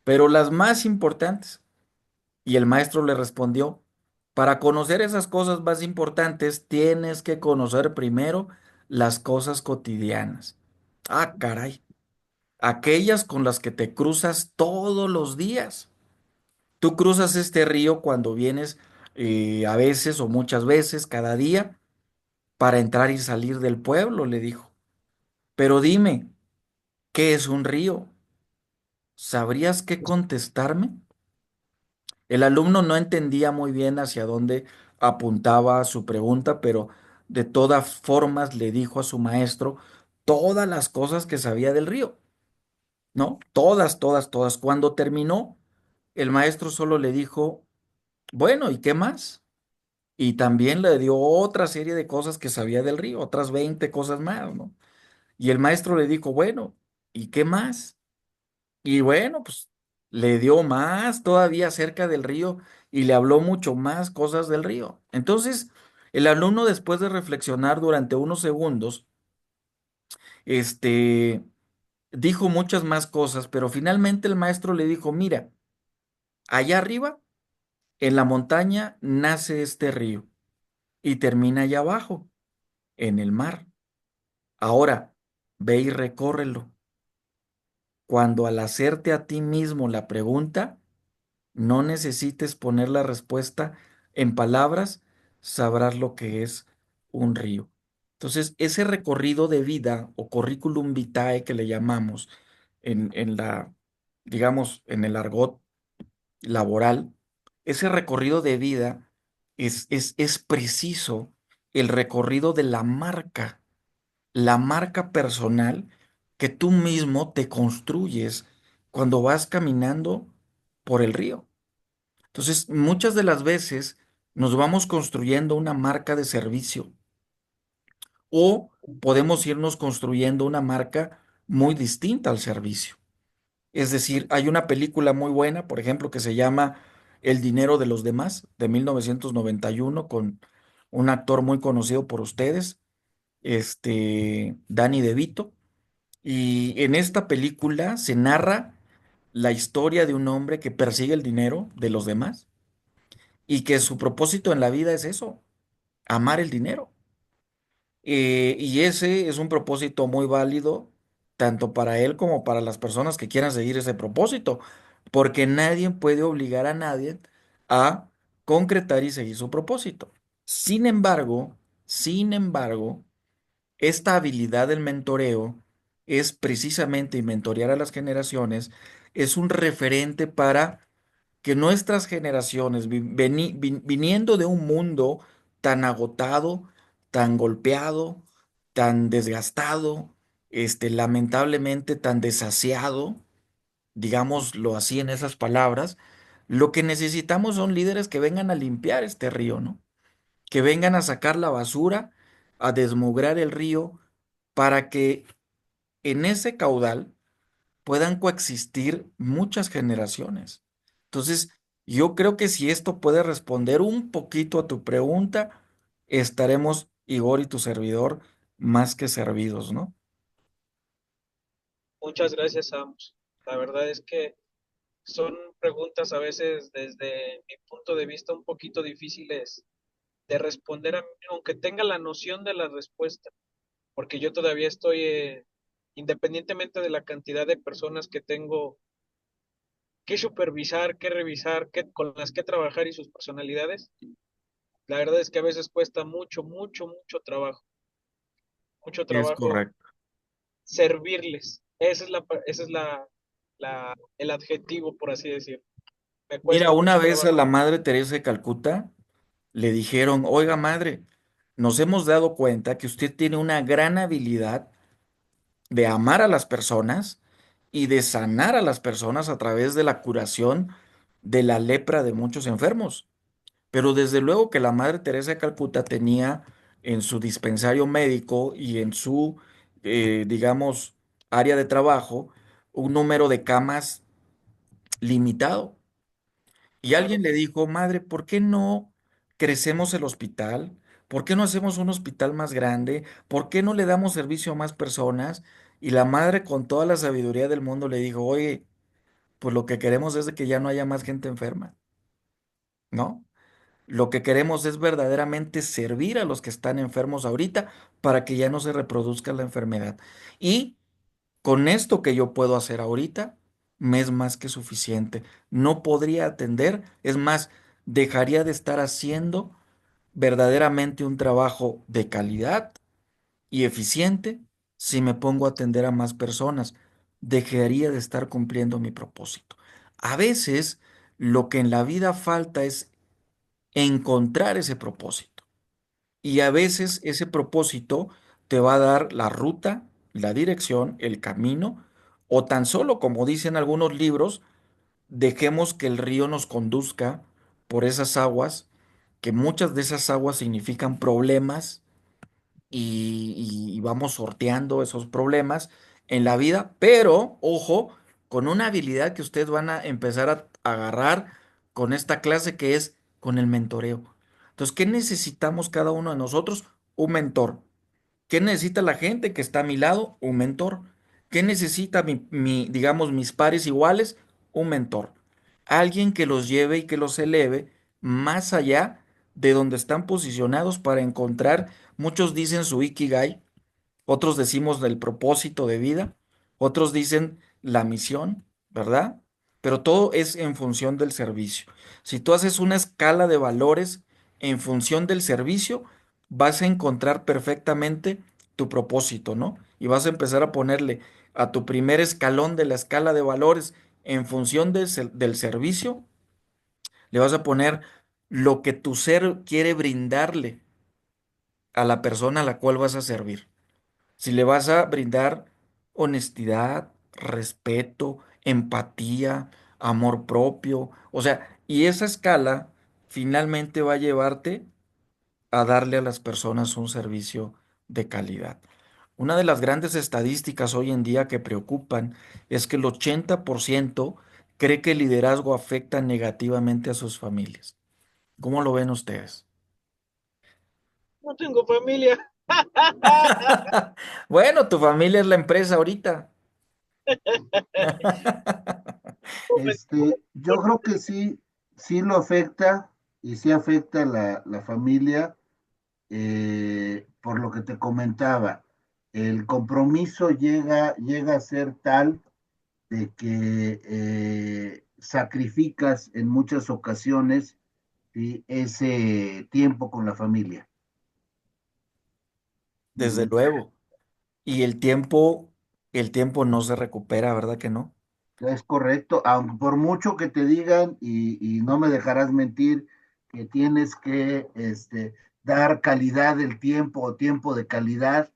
Speaker 2: pero las más importantes. Y el maestro le respondió: Para conocer esas cosas más importantes, tienes que conocer primero las cosas cotidianas. Ah, caray, aquellas con las que te cruzas todos los días. Tú cruzas este río cuando vienes, a veces o muchas veces cada día, para entrar y salir del pueblo, le dijo. Pero dime, ¿qué es un río? ¿Sabrías qué contestarme? El alumno no entendía muy bien hacia dónde apuntaba su pregunta, pero de todas formas le dijo a su maestro todas las cosas que sabía del río, ¿no? Todas, todas, todas. Cuando terminó, el maestro solo le dijo: Bueno, ¿y qué más? Y también le dio otra serie de cosas que sabía del río, otras 20 cosas más, ¿no? Y el maestro le dijo: Bueno, ¿y qué más? Y bueno, pues le dio más todavía acerca del río y le habló mucho más cosas del río. Entonces, el alumno, después de reflexionar durante unos segundos, este, dijo muchas más cosas, pero finalmente el maestro le dijo: Mira, allá arriba, en la montaña, nace este río y termina allá abajo, en el mar. Ahora, ve y recórrelo. Cuando al hacerte a ti mismo la pregunta, no necesites poner la respuesta en palabras, sabrás lo que es un río. Entonces, ese recorrido de vida o curriculum vitae que le llamamos en la, digamos, en el argot laboral, ese recorrido de vida es preciso el recorrido de la marca personal que tú mismo te construyes cuando vas caminando por el río. Entonces, muchas de las veces nos vamos construyendo una marca de servicio o podemos irnos construyendo una marca muy distinta al servicio. Es decir, hay una película muy buena, por ejemplo, que se llama El dinero de los demás, de 1991, con un actor muy conocido por ustedes, Danny DeVito. Y en esta película se narra la historia de un hombre que persigue el dinero de los demás y que su propósito en la vida es eso, amar el dinero. Y ese es un propósito muy válido, tanto para él como para las personas que quieran seguir ese propósito, porque nadie puede obligar a nadie a concretar y seguir su propósito. Sin embargo, esta habilidad del mentoreo es precisamente y mentorear a las generaciones, es un referente para que nuestras generaciones, viniendo de un mundo tan agotado, tan golpeado, tan desgastado, lamentablemente tan desasiado, digámoslo así en esas palabras, lo que necesitamos son líderes que vengan a limpiar este río, ¿no? Que vengan a sacar la basura, a desmugrar el río, para que en ese caudal puedan coexistir muchas generaciones. Entonces, yo creo que si esto puede responder un poquito a tu pregunta, estaremos, Igor y tu servidor, más que servidos, ¿no?
Speaker 4: Muchas gracias, Amos. La verdad es que son preguntas a veces desde mi punto de vista un poquito difíciles de responder, aunque tenga la noción de la respuesta, porque yo todavía estoy, independientemente de la cantidad de personas que tengo que supervisar, que revisar, con las que trabajar y sus personalidades, la verdad es que a veces cuesta mucho, mucho, mucho
Speaker 2: Es
Speaker 4: trabajo
Speaker 2: correcto.
Speaker 4: servirles. El adjetivo, por así decirlo. Me
Speaker 2: Mira,
Speaker 4: cuesta
Speaker 2: una
Speaker 4: mucho
Speaker 2: vez a
Speaker 4: trabajo.
Speaker 2: la Madre Teresa de Calcuta le dijeron, oiga, madre, nos hemos dado cuenta que usted tiene una gran habilidad de amar a las personas y de sanar a las personas a través de la curación de la lepra de muchos enfermos. Pero desde luego que la Madre Teresa de Calcuta tenía en su dispensario médico y en su, digamos, área de trabajo, un número de camas limitado. Y alguien
Speaker 4: Claro,
Speaker 2: le dijo, madre, ¿por qué no crecemos el hospital? ¿Por qué no hacemos un hospital más grande? ¿Por qué no le damos servicio a más personas? Y la madre, con toda la sabiduría del mundo, le dijo, oye, pues lo que queremos es de que ya no haya más gente enferma, ¿no? Lo que queremos es verdaderamente servir a los que están enfermos ahorita para que ya no se reproduzca la enfermedad. Y con esto que yo puedo hacer ahorita, me es más que suficiente. No podría atender, es más, dejaría de estar haciendo verdaderamente un trabajo de calidad y eficiente si me pongo a atender a más personas. Dejaría de estar cumpliendo mi propósito. A veces, lo que en la vida falta es encontrar ese propósito. Y a veces ese propósito te va a dar la ruta, la dirección, el camino, o tan solo, como dicen algunos libros, dejemos que el río nos conduzca por esas aguas, que muchas de esas aguas significan problemas y vamos sorteando esos problemas en la vida, pero ojo, con una habilidad que ustedes van a empezar a agarrar con esta clase que es con el mentoreo. Entonces, ¿qué necesitamos cada uno de nosotros? Un mentor. ¿Qué necesita la gente que está a mi lado? Un mentor. ¿Qué necesita digamos, mis pares iguales? Un mentor. Alguien que los lleve y que los eleve más allá de donde están posicionados para encontrar, muchos dicen su ikigai, otros decimos el propósito de vida, otros dicen la misión, ¿verdad? Pero todo es en función del servicio. Si tú haces una escala de valores en función del servicio, vas a encontrar perfectamente tu propósito, ¿no? Y vas a empezar a ponerle a tu primer escalón de la escala de valores en función del servicio, le vas a poner lo que tu ser quiere brindarle a la persona a la cual vas a servir. Si le vas a brindar honestidad, respeto, empatía, amor propio, o sea, y esa escala finalmente va a llevarte a darle a las personas un servicio de calidad. Una de las grandes estadísticas hoy en día que preocupan es que el 80% cree que el liderazgo afecta negativamente a sus familias. ¿Cómo lo ven ustedes?
Speaker 4: No tengo familia.
Speaker 2: Bueno, tu familia es la empresa ahorita.
Speaker 1: Yo creo que sí, sí lo afecta y sí afecta la familia, por lo que te comentaba. El compromiso llega a ser tal de que sacrificas en muchas ocasiones, ¿sí?, ese tiempo con la familia.
Speaker 2: Desde
Speaker 1: Ujú.
Speaker 2: luego. Y el tiempo no se recupera, ¿verdad que no?
Speaker 1: Es correcto, aunque por mucho que te digan, y no me dejarás mentir, que tienes que dar calidad del tiempo o tiempo de calidad,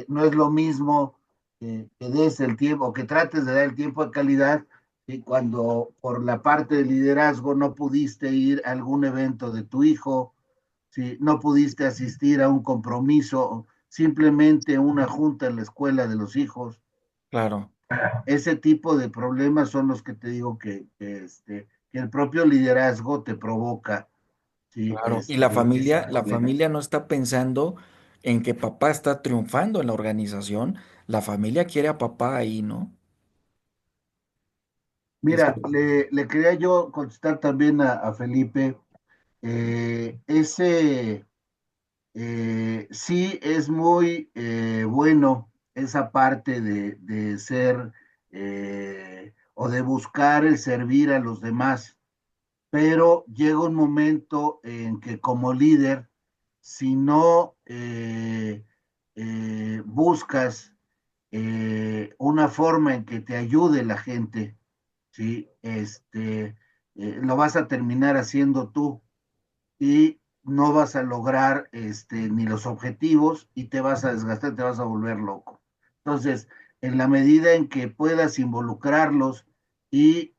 Speaker 1: no es lo mismo que des el tiempo o que trates de dar el tiempo de calidad, ¿sí?, cuando por la parte de liderazgo no pudiste ir a algún evento de tu hijo, ¿sí?, no pudiste asistir a un compromiso, simplemente una junta en la escuela de los hijos.
Speaker 2: Claro,
Speaker 1: Ese tipo de problemas son los que te digo que el propio liderazgo te provoca, ¿sí?
Speaker 2: claro. Y
Speaker 1: Ese
Speaker 2: la
Speaker 1: problema.
Speaker 2: familia no está pensando en que papá está triunfando en la organización. La familia quiere a papá ahí, ¿no? Eso,
Speaker 1: Mira, le quería yo contestar también a Felipe, ese sí es muy bueno esa parte de ser o de buscar el servir a los demás, pero llega un momento en que como líder, si no buscas una forma en que te ayude la gente, ¿sí? Lo vas a terminar haciendo tú y no vas a lograr ni los objetivos y te vas a desgastar, te vas a volver loco. Entonces, en la medida en que puedas involucrarlos y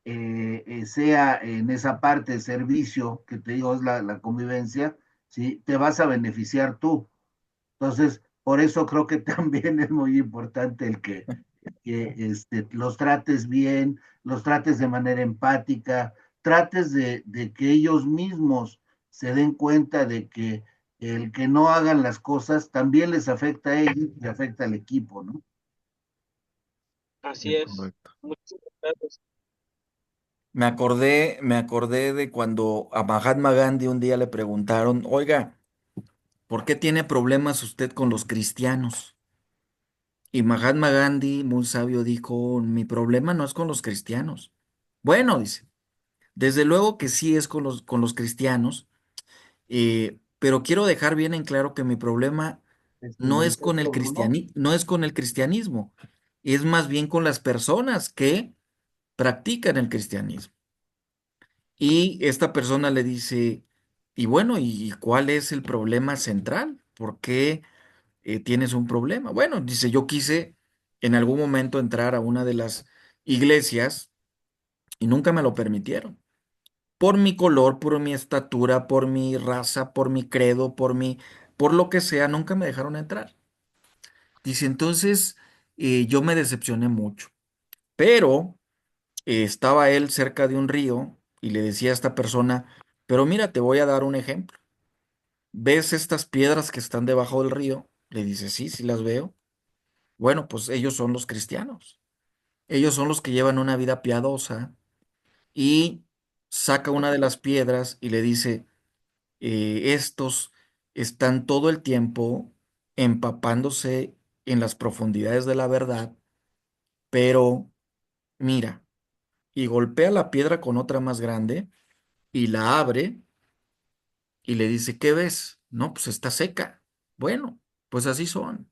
Speaker 1: sea en esa parte de servicio que te digo es la convivencia, ¿sí?, te vas a beneficiar tú. Entonces, por eso creo que también es muy importante que los trates bien, los trates de manera empática, trates de que ellos mismos se den cuenta de que el que no hagan las cosas también les afecta a ellos y afecta al equipo, ¿no?
Speaker 4: Así
Speaker 2: es
Speaker 4: es.
Speaker 2: correcto.
Speaker 4: Muchísimas gracias.
Speaker 2: Me acordé de cuando a Mahatma Gandhi un día le preguntaron, oiga, ¿por qué tiene problemas usted con los cristianos? Y Mahatma Gandhi, muy sabio, dijo, mi problema no es con los cristianos. Bueno, dice, desde luego que sí es con los cristianos, pero quiero dejar bien en claro que mi problema no es con el
Speaker 1: ¿No?
Speaker 2: no es con el cristianismo, es más bien con las personas que practican el cristianismo. Y esta persona le dice, y bueno, ¿y cuál es el problema central? ¿Por qué tienes un problema? Bueno, dice, yo quise en algún momento entrar a una de las iglesias y nunca me lo permitieron. Por mi color, por mi estatura, por mi raza, por mi credo, por lo que sea, nunca me dejaron entrar. Dice, entonces yo me decepcioné mucho, pero estaba él cerca de un río y le decía a esta persona, pero mira, te voy a dar un ejemplo. ¿Ves estas piedras que están debajo del río? Le dice, sí, sí las veo. Bueno, pues ellos son los cristianos. Ellos son los que llevan una vida piadosa y saca una de las piedras y le dice, estos están todo el tiempo empapándose en las profundidades de la verdad, pero mira, y golpea la piedra con otra más grande y la abre y le dice, ¿qué ves? No, pues está seca. Bueno, pues así son.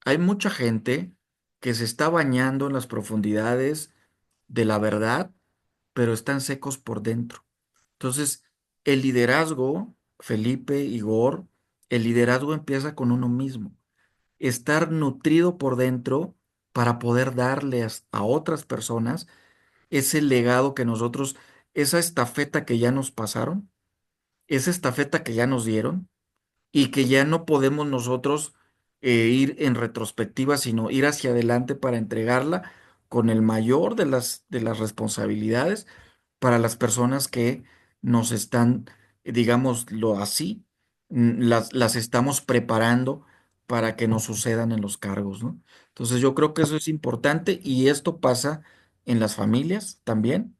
Speaker 2: Hay mucha gente que se está bañando en las profundidades de la verdad, pero están secos por dentro. Entonces, el liderazgo, Felipe, Igor, el liderazgo empieza con uno mismo. Estar nutrido por dentro para poder darle a otras personas ese legado que nosotros, esa estafeta que ya nos pasaron, esa estafeta que ya nos dieron y que ya no podemos nosotros ir en retrospectiva, sino ir hacia adelante para entregarla con el mayor de las responsabilidades para las personas que nos están, digámoslo así, las estamos preparando para que nos sucedan en los cargos, ¿no? Entonces yo creo que eso es importante y esto pasa en las familias también.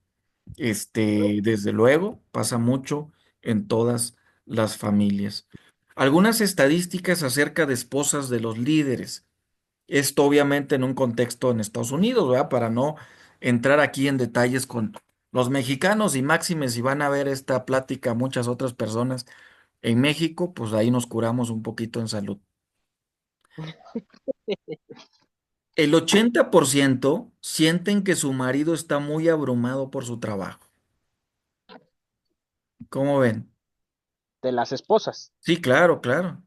Speaker 2: Desde luego, pasa mucho en todas las familias. Algunas estadísticas acerca de esposas de los líderes. Esto obviamente en un contexto en Estados Unidos, ¿verdad? Para no entrar aquí en detalles con los mexicanos y máximes, si van a ver esta plática muchas otras personas en México, pues ahí nos curamos un poquito en salud. El 80% sienten que su marido está muy abrumado por su trabajo. ¿Cómo ven?
Speaker 3: De las esposas.
Speaker 2: Sí, claro, claro.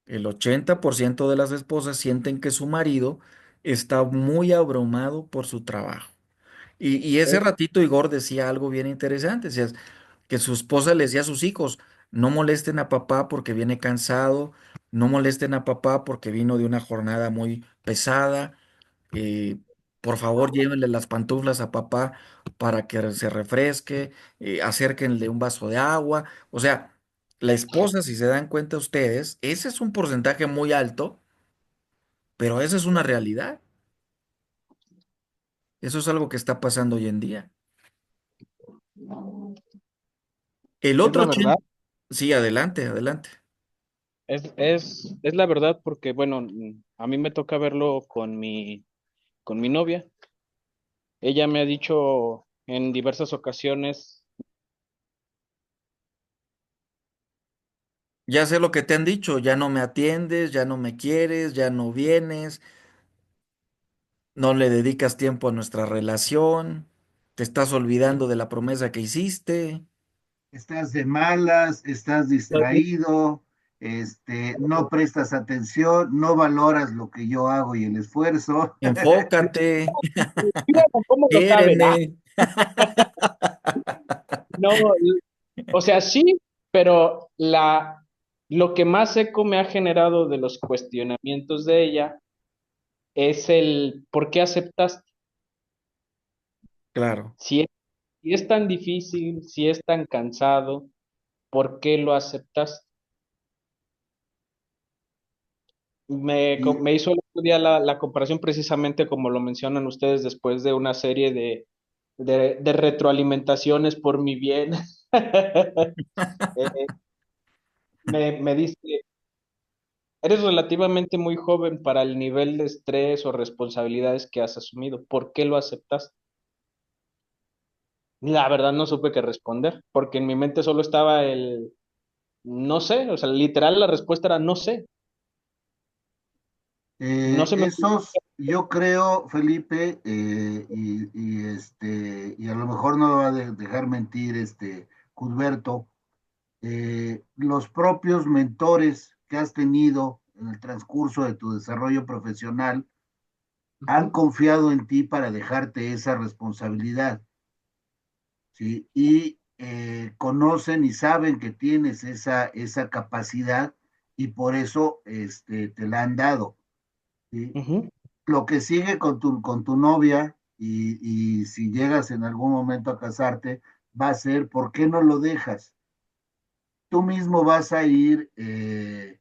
Speaker 2: El 80% de las esposas sienten que su marido está muy abrumado por su trabajo. Y ese
Speaker 3: Es,
Speaker 2: ratito Igor decía algo bien interesante, decía que su esposa le decía a sus hijos, no molesten a papá porque viene cansado, no molesten a papá porque vino de una jornada muy pesada, eh, por favor llévenle las pantuflas a papá para que se refresque, acérquenle un vaso de agua. O sea, la esposa, si se dan cuenta ustedes, ese es un porcentaje muy alto, pero esa es una realidad. Eso es algo que está pasando hoy en día. El
Speaker 3: es
Speaker 2: otro
Speaker 3: la verdad.
Speaker 2: 80, sí, adelante, adelante.
Speaker 3: Es la verdad porque, bueno, a mí me toca verlo con mi novia. Ella me ha dicho en diversas ocasiones,
Speaker 2: Ya sé lo que te han dicho, ya no me atiendes, ya no me quieres, ya no vienes, no le dedicas tiempo a nuestra relación, te estás olvidando de la promesa que hiciste.
Speaker 1: Estás de malas, estás distraído, no prestas atención, no valoras lo que yo hago y el esfuerzo.
Speaker 2: Enfócate,
Speaker 3: "Fíjate ¿cómo lo saben? Ah,
Speaker 2: quiéreme.
Speaker 3: no, o sea, sí, pero lo que más eco me ha generado de los cuestionamientos de ella es el ¿por qué aceptaste?
Speaker 2: Claro.
Speaker 3: Si es, si es tan difícil, si es tan cansado, ¿por qué lo aceptaste?
Speaker 1: Y
Speaker 3: Me hizo el otro día la comparación precisamente como lo mencionan ustedes después de una serie de retroalimentaciones por mi bien. Eh, me dice, eres relativamente muy joven para el nivel de estrés o responsabilidades que has asumido. ¿Por qué lo aceptaste? La verdad no supe qué responder, porque en mi mente solo estaba el no sé, o sea, literal la respuesta era no sé. No se me ocurrió.
Speaker 1: esos, yo creo, Felipe, y a lo mejor no va a dejar mentir Cudberto, los propios mentores que has tenido en el transcurso de tu desarrollo profesional han
Speaker 3: Ujú,
Speaker 1: confiado en ti para dejarte esa responsabilidad, ¿sí? Y conocen y saben que tienes esa capacidad y por eso te la han dado, ¿sí?
Speaker 3: ujú,
Speaker 1: Lo que sigue con tu novia y si llegas en algún momento a casarte, va a ser, ¿por qué no lo dejas? Tú mismo vas a ir, el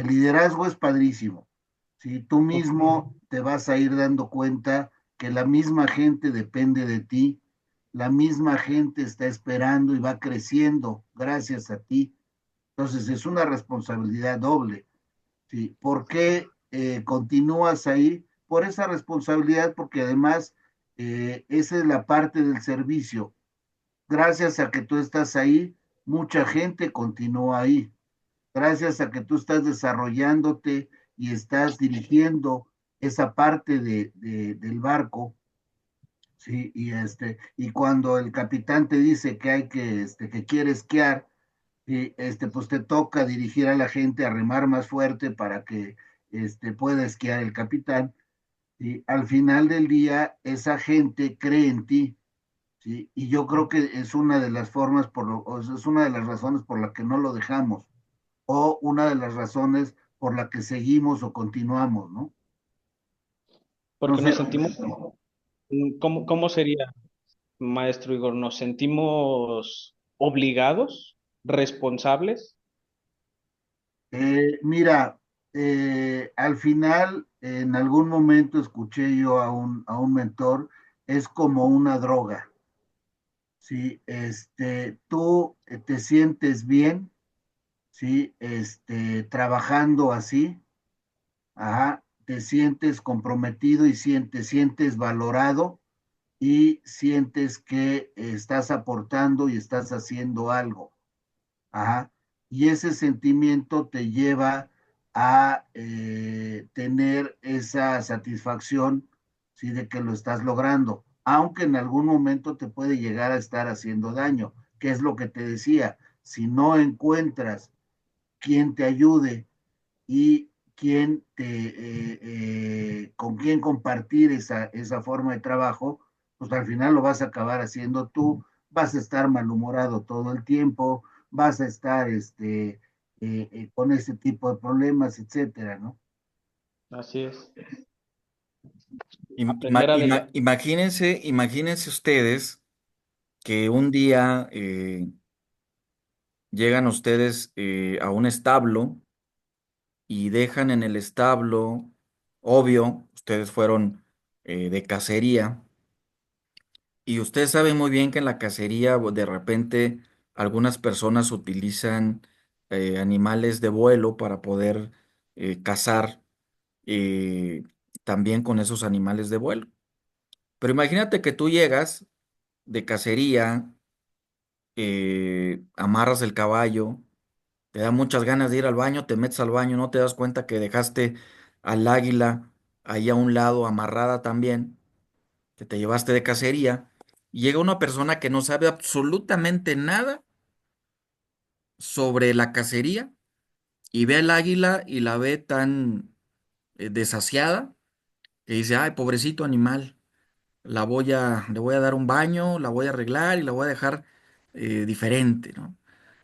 Speaker 1: liderazgo es padrísimo, ¿sí? Tú
Speaker 3: ujú,
Speaker 1: mismo te vas a ir dando cuenta que la misma gente depende de ti, la misma gente está esperando y va creciendo gracias a ti. Entonces es una responsabilidad doble, ¿sí? ¿Por qué continúas ahí? Por esa responsabilidad, porque además esa es la parte del servicio. Gracias a que tú estás ahí, mucha gente continúa ahí. gracias a que tú estás desarrollándote y estás dirigiendo esa parte del barco, ¿sí? Y cuando el capitán te dice que hay que quiere esquiar, y pues te toca dirigir a la gente a remar más fuerte para que pueda esquiar el capitán. Y al final del día, esa gente cree en ti, ¿sí? Y yo creo que es una de las formas, o sea, es una de las razones por la que no lo dejamos, o una de las razones por la que seguimos o continuamos, ¿no? No
Speaker 4: Porque
Speaker 1: sé.
Speaker 4: nos sentimos, ¿cómo sería, maestro Igor? ¿Nos sentimos obligados, responsables?
Speaker 1: Mira, al final, en algún momento escuché yo a un mentor, es como una droga. Si tú te sientes bien, ¿sí? Trabajando así, ajá, te sientes comprometido y sientes valorado y sientes que estás aportando y estás haciendo algo. Ajá. Y ese sentimiento te lleva a tener esa satisfacción, ¿sí? De que lo estás logrando, aunque en algún momento te puede llegar a estar haciendo daño, que es lo que te decía, si no encuentras quien te ayude y con quién compartir esa forma de trabajo, pues al final lo vas a acabar haciendo tú, vas a estar malhumorado todo el tiempo, vas a estar con ese tipo de problemas, etcétera, ¿no?
Speaker 4: Así es.
Speaker 2: Im-
Speaker 4: Aprender a delegar.
Speaker 2: imagínense ustedes que un día llegan ustedes a un establo y dejan en el establo, obvio, ustedes fueron de cacería y ustedes saben muy bien que en la cacería de repente algunas personas utilizan animales de vuelo para poder cazar eh, también con esos animales de vuelo. Pero imagínate que tú llegas de cacería, amarras el caballo, te da muchas ganas de ir al baño, te metes al baño, no te das cuenta que dejaste al águila ahí a un lado amarrada también, que te llevaste de cacería, y llega una persona que no sabe absolutamente nada sobre la cacería y ve al águila y la ve tan desasiada que dice, ay, pobrecito animal, le voy a dar un baño, la voy a arreglar y la voy a dejar diferente, ¿no?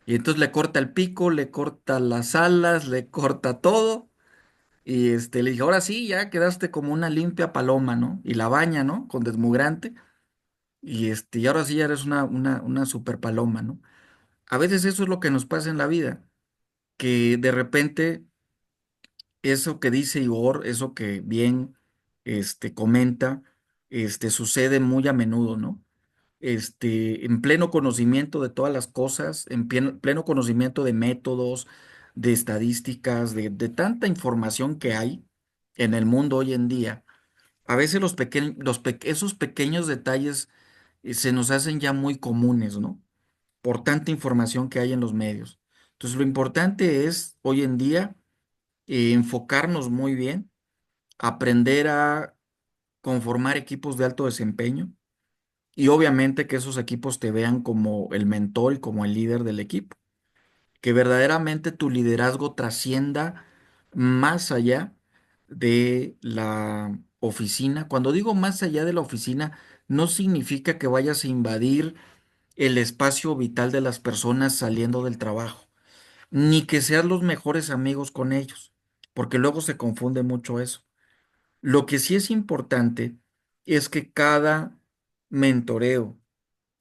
Speaker 2: Y entonces le corta el pico, le corta las alas, le corta todo. Y le dije, ahora sí, ya quedaste como una limpia paloma, ¿no? Y la baña, ¿no? Con desmogrante. Y ahora sí ya eres una super paloma, ¿no? A veces eso es lo que nos pasa en la vida, que de repente eso que dice Igor, eso que bien, comenta, sucede muy a menudo, ¿no? En pleno conocimiento de todas las cosas, en pleno conocimiento de métodos, de estadísticas, de tanta información que hay en el mundo hoy en día. A veces esos pequeños detalles se nos hacen ya muy comunes, ¿no? Por tanta información que hay en los medios. Entonces, lo importante es hoy en día enfocarnos muy bien, aprender a conformar equipos de alto desempeño y obviamente que esos equipos te vean como el mentor y como el líder del equipo. Que verdaderamente tu liderazgo trascienda más allá de la oficina. Cuando digo más allá de la oficina, no significa que vayas a invadir el espacio vital de las personas saliendo del trabajo, ni que seas los mejores amigos con ellos, porque luego se confunde mucho eso. Lo que sí es importante es que cada mentoreo,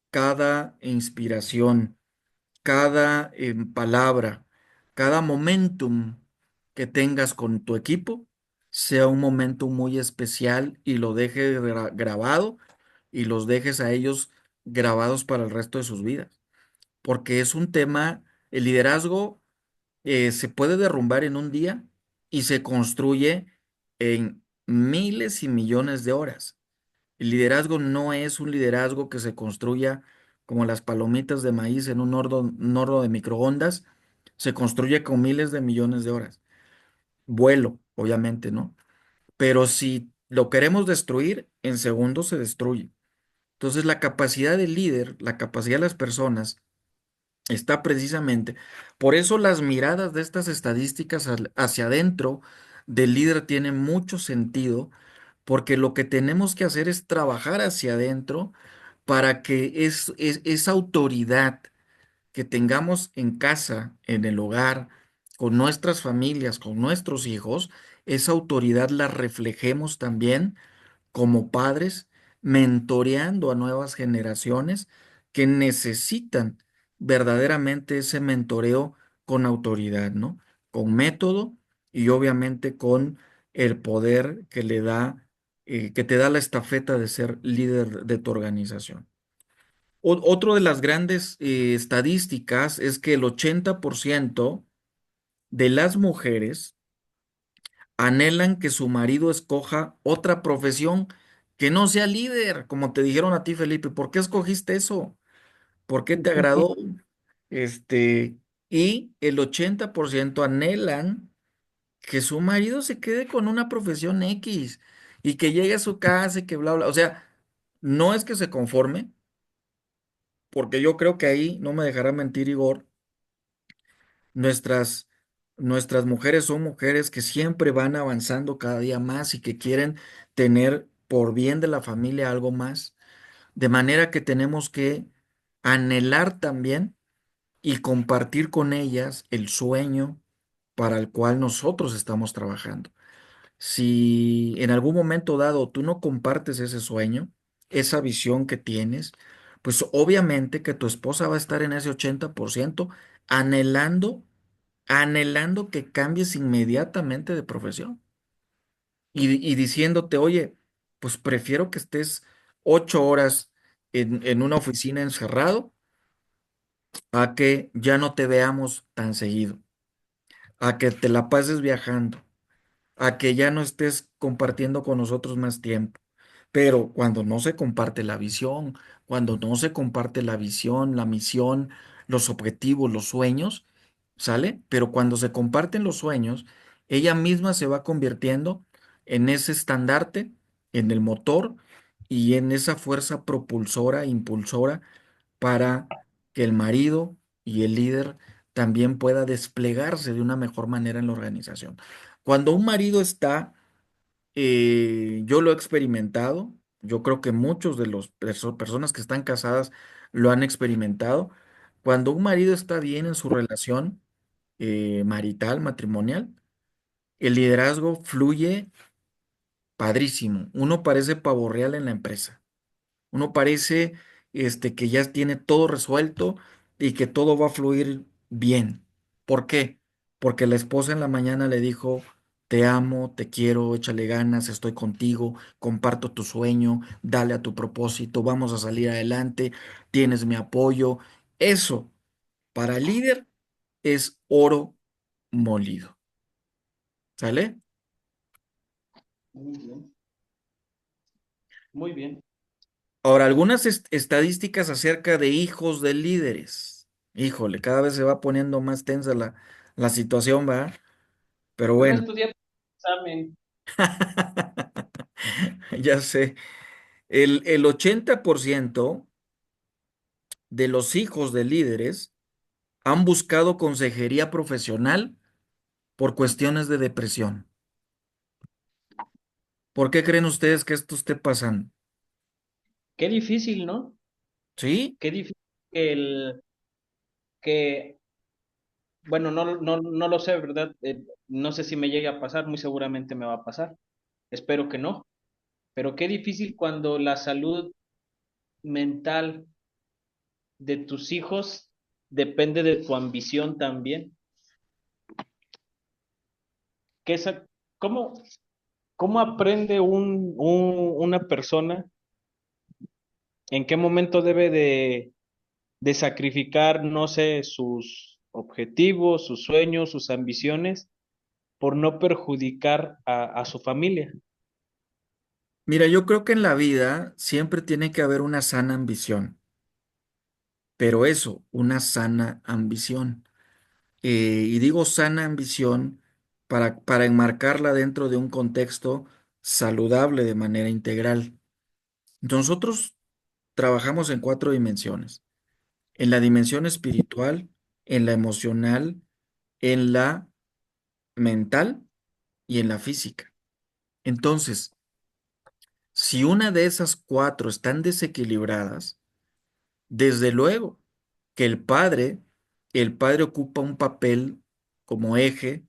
Speaker 2: cada inspiración, cada palabra, cada momentum que tengas con tu equipo sea un momento muy especial y lo dejes grabado y los dejes a ellos grabados para el resto de sus vidas. Porque es un tema, el liderazgo se puede derrumbar en un día y se construye en miles y millones de horas. El liderazgo no es un liderazgo que se construya como las palomitas de maíz en un horno de microondas, se construye con miles de millones de horas. Vuelo, obviamente, ¿no? Pero si lo queremos destruir, en segundos se destruye. Entonces, la capacidad del líder, la capacidad de las personas, está precisamente, por eso las miradas de estas estadísticas hacia adentro del líder tienen mucho sentido, porque lo que tenemos que hacer es trabajar hacia adentro para que esa autoridad que tengamos en casa, en el hogar, con nuestras familias, con nuestros hijos, esa autoridad la reflejemos también como padres, mentoreando a nuevas generaciones que necesitan verdaderamente ese mentoreo con autoridad, ¿no? Con método y obviamente con el poder que le da, que te da la estafeta de ser líder de tu organización. Otro de las grandes estadísticas es que el 80% de las mujeres anhelan que su marido escoja otra profesión que no sea líder, como te dijeron a ti, Felipe. ¿Por qué escogiste eso? ¿Por qué te agradó? Este, y el 80% anhelan que su marido se quede con una profesión X y que llegue a su casa y que bla, bla. O sea, no es que se conforme, porque yo creo que ahí, no me dejará mentir Igor, Nuestras, nuestras mujeres son mujeres que siempre van avanzando cada día más y que quieren tener por bien de la familia algo más. De manera que tenemos que anhelar también y compartir con ellas el sueño para el cual nosotros estamos trabajando. Si en algún momento dado tú no compartes ese sueño, esa visión que tienes, pues obviamente que tu esposa va a estar en ese 80% anhelando que cambies inmediatamente de profesión y diciéndote, oye, pues prefiero que estés 8 horas en una oficina encerrado a que ya no te veamos tan seguido, a que te la pases viajando, a que ya no estés compartiendo con nosotros más tiempo. Pero cuando no se comparte la visión, cuando no se comparte la visión, la misión, los objetivos, los sueños, ¿sale? Pero cuando se comparten los sueños, ella misma se va convirtiendo en ese estandarte, en el motor y en esa fuerza propulsora, impulsora para que el marido y el líder también pueda desplegarse de una mejor manera en la organización. Cuando un marido está, yo lo he experimentado, yo creo que muchos de las personas que están casadas lo han experimentado. Cuando un marido está bien en su relación marital, matrimonial, el liderazgo fluye padrísimo. Uno parece pavo real en la empresa. Uno parece que ya tiene todo resuelto y que todo va a fluir bien. ¿Por qué? Porque la esposa en la mañana le dijo, te amo, te quiero, échale ganas, estoy contigo, comparto tu sueño, dale a tu propósito, vamos a salir adelante, tienes mi apoyo. Eso, para el líder, es oro molido. ¿Sale?
Speaker 5: Muy bien, muy bien.
Speaker 2: Ahora, algunas estadísticas acerca de hijos de líderes. Híjole, cada vez se va poniendo más tensa la situación, ¿va? Pero
Speaker 5: Yo no
Speaker 2: bueno,
Speaker 5: estudié para el examen.
Speaker 2: ya sé. El 80% de los hijos de líderes han buscado consejería profesional por cuestiones de depresión. ¿Por qué creen ustedes que esto esté pasando?
Speaker 5: Qué difícil, ¿no?
Speaker 2: ¿Sí?
Speaker 5: Qué difícil que, bueno, no lo sé, ¿verdad? No sé si me llegue a pasar, muy seguramente me va a pasar. Espero que no. Pero qué difícil cuando la salud mental de tus hijos depende de tu ambición también. Que esa, ¿cómo, cómo aprende una persona en qué momento debe de sacrificar, no sé, sus objetivos, sus sueños, sus ambiciones, por no perjudicar a su familia?
Speaker 2: Mira, yo creo que en la vida siempre tiene que haber una sana ambición, pero eso, una sana ambición. y digo sana ambición para enmarcarla dentro de un contexto saludable de manera integral. Nosotros trabajamos en cuatro dimensiones: en la dimensión espiritual, en la emocional, en la mental y en la física. Entonces, si una de esas cuatro están desequilibradas, desde luego que el padre ocupa un papel como eje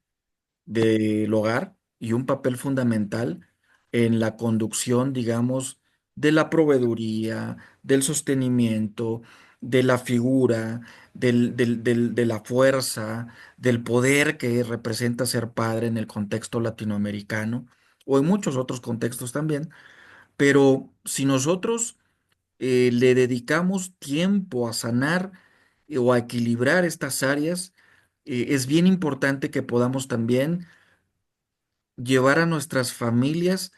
Speaker 2: del hogar y un papel fundamental en la conducción, digamos, de la proveeduría, del sostenimiento, de la figura, de la fuerza, del poder que representa ser padre en el contexto latinoamericano o en muchos otros contextos también. Pero si nosotros le dedicamos tiempo a sanar o a equilibrar estas áreas, es bien importante que podamos también llevar a nuestras familias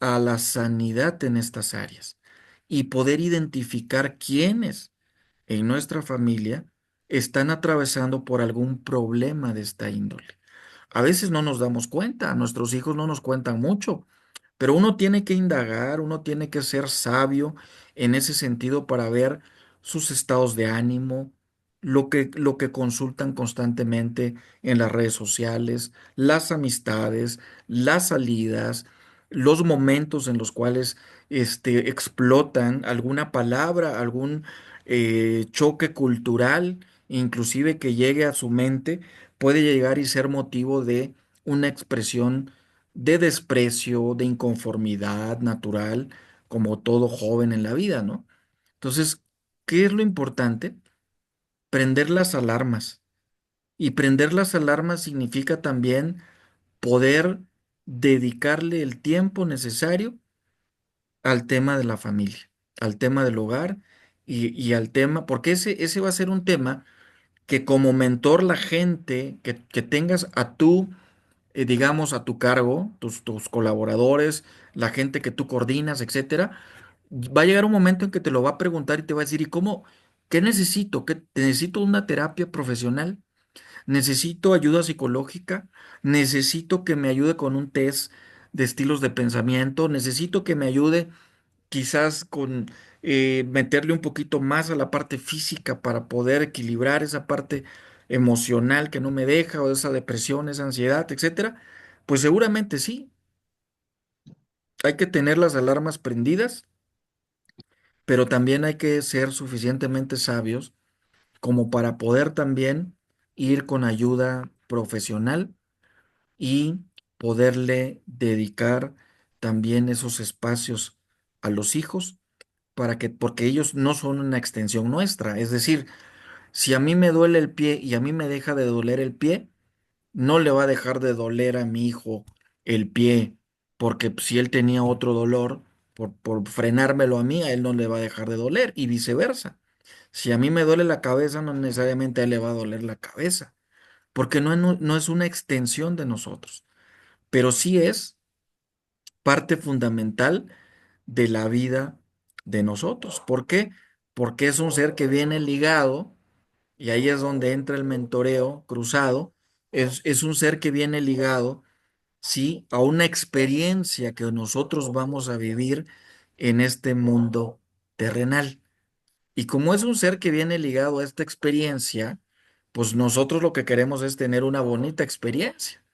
Speaker 2: a la sanidad en estas áreas y poder identificar quiénes en nuestra familia están atravesando por algún problema de esta índole. A veces no nos damos cuenta, nuestros hijos no nos cuentan mucho, pero uno tiene que indagar, uno tiene que ser sabio en ese sentido para ver sus estados de ánimo, lo que consultan constantemente en las redes sociales, las amistades, las salidas, los momentos en los cuales explotan alguna palabra, algún choque cultural, inclusive que llegue a su mente, puede llegar y ser motivo de una expresión de desprecio, de inconformidad natural, como todo joven en la vida, ¿no? Entonces, ¿qué es lo importante? Prender las alarmas. Y prender las alarmas significa también poder dedicarle el tiempo necesario al tema de la familia, al tema del hogar y al tema, porque ese va a ser un tema que como mentor la gente que tengas a tú digamos, a tu cargo, tus colaboradores, la gente que tú coordinas, etcétera, va a llegar un momento en que te lo va a preguntar y te va a decir, ¿y cómo? ¿Qué necesito? ¿Qué, necesito una terapia profesional? ¿Necesito ayuda psicológica? ¿Necesito que me ayude con un test de estilos de pensamiento? ¿Necesito que me ayude quizás con meterle un poquito más a la parte física para poder equilibrar esa parte emocional que no me deja, o esa depresión, esa ansiedad, etcétera? Pues seguramente sí. Hay que tener las alarmas prendidas, pero también hay que ser suficientemente sabios como para poder también ir con ayuda profesional y poderle dedicar también esos espacios a los hijos para que, porque ellos no son una extensión nuestra. Es decir, si a mí me duele el pie y a mí me deja de doler el pie, no le va a dejar de doler a mi hijo el pie, porque si él tenía otro dolor, por frenármelo a mí, a él no le va a dejar de doler y viceversa. Si a mí me duele la cabeza, no necesariamente a él le va a doler la cabeza, porque no es una extensión de nosotros, pero sí es parte fundamental de la vida de nosotros. ¿Por qué? Porque es un ser que viene ligado, y ahí es donde entra el mentoreo cruzado, es un ser que viene ligado, sí, a una experiencia que nosotros vamos a vivir en este mundo terrenal. Y como es un ser que viene ligado a esta experiencia, pues nosotros lo que queremos es tener una bonita experiencia.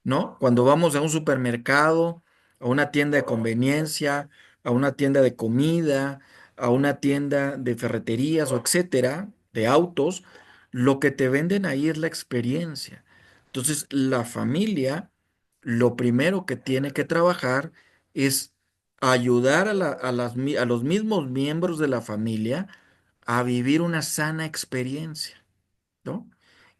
Speaker 2: ¿No? Cuando vamos a un supermercado, a una tienda de conveniencia, a una tienda de comida, a una tienda de ferreterías o etcétera, de autos, lo que te venden ahí es la experiencia. Entonces, la familia, lo primero que tiene que trabajar es ayudar a los mismos miembros de la familia a vivir una sana experiencia. ¿No?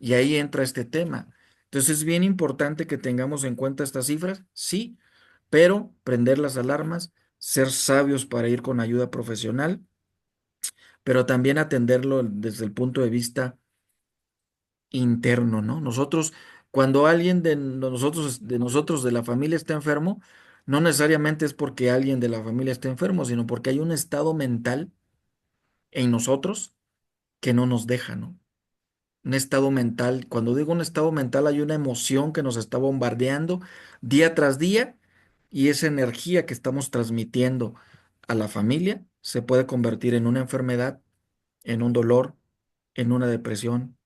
Speaker 2: Y ahí entra este tema. Entonces es bien importante que tengamos en cuenta estas cifras, sí, pero prender las alarmas, ser sabios para ir con ayuda profesional, pero también atenderlo desde el punto de vista interno, ¿no? Nosotros, cuando alguien de nosotros, de la familia está enfermo, no necesariamente es porque alguien de la familia esté enfermo, sino porque hay un estado mental en nosotros que no nos deja, ¿no? un estado mental. Cuando digo un estado mental, hay una emoción que nos está bombardeando día tras día y esa energía que estamos transmitiendo a la familia se puede convertir en una enfermedad, en un dolor, en una depresión,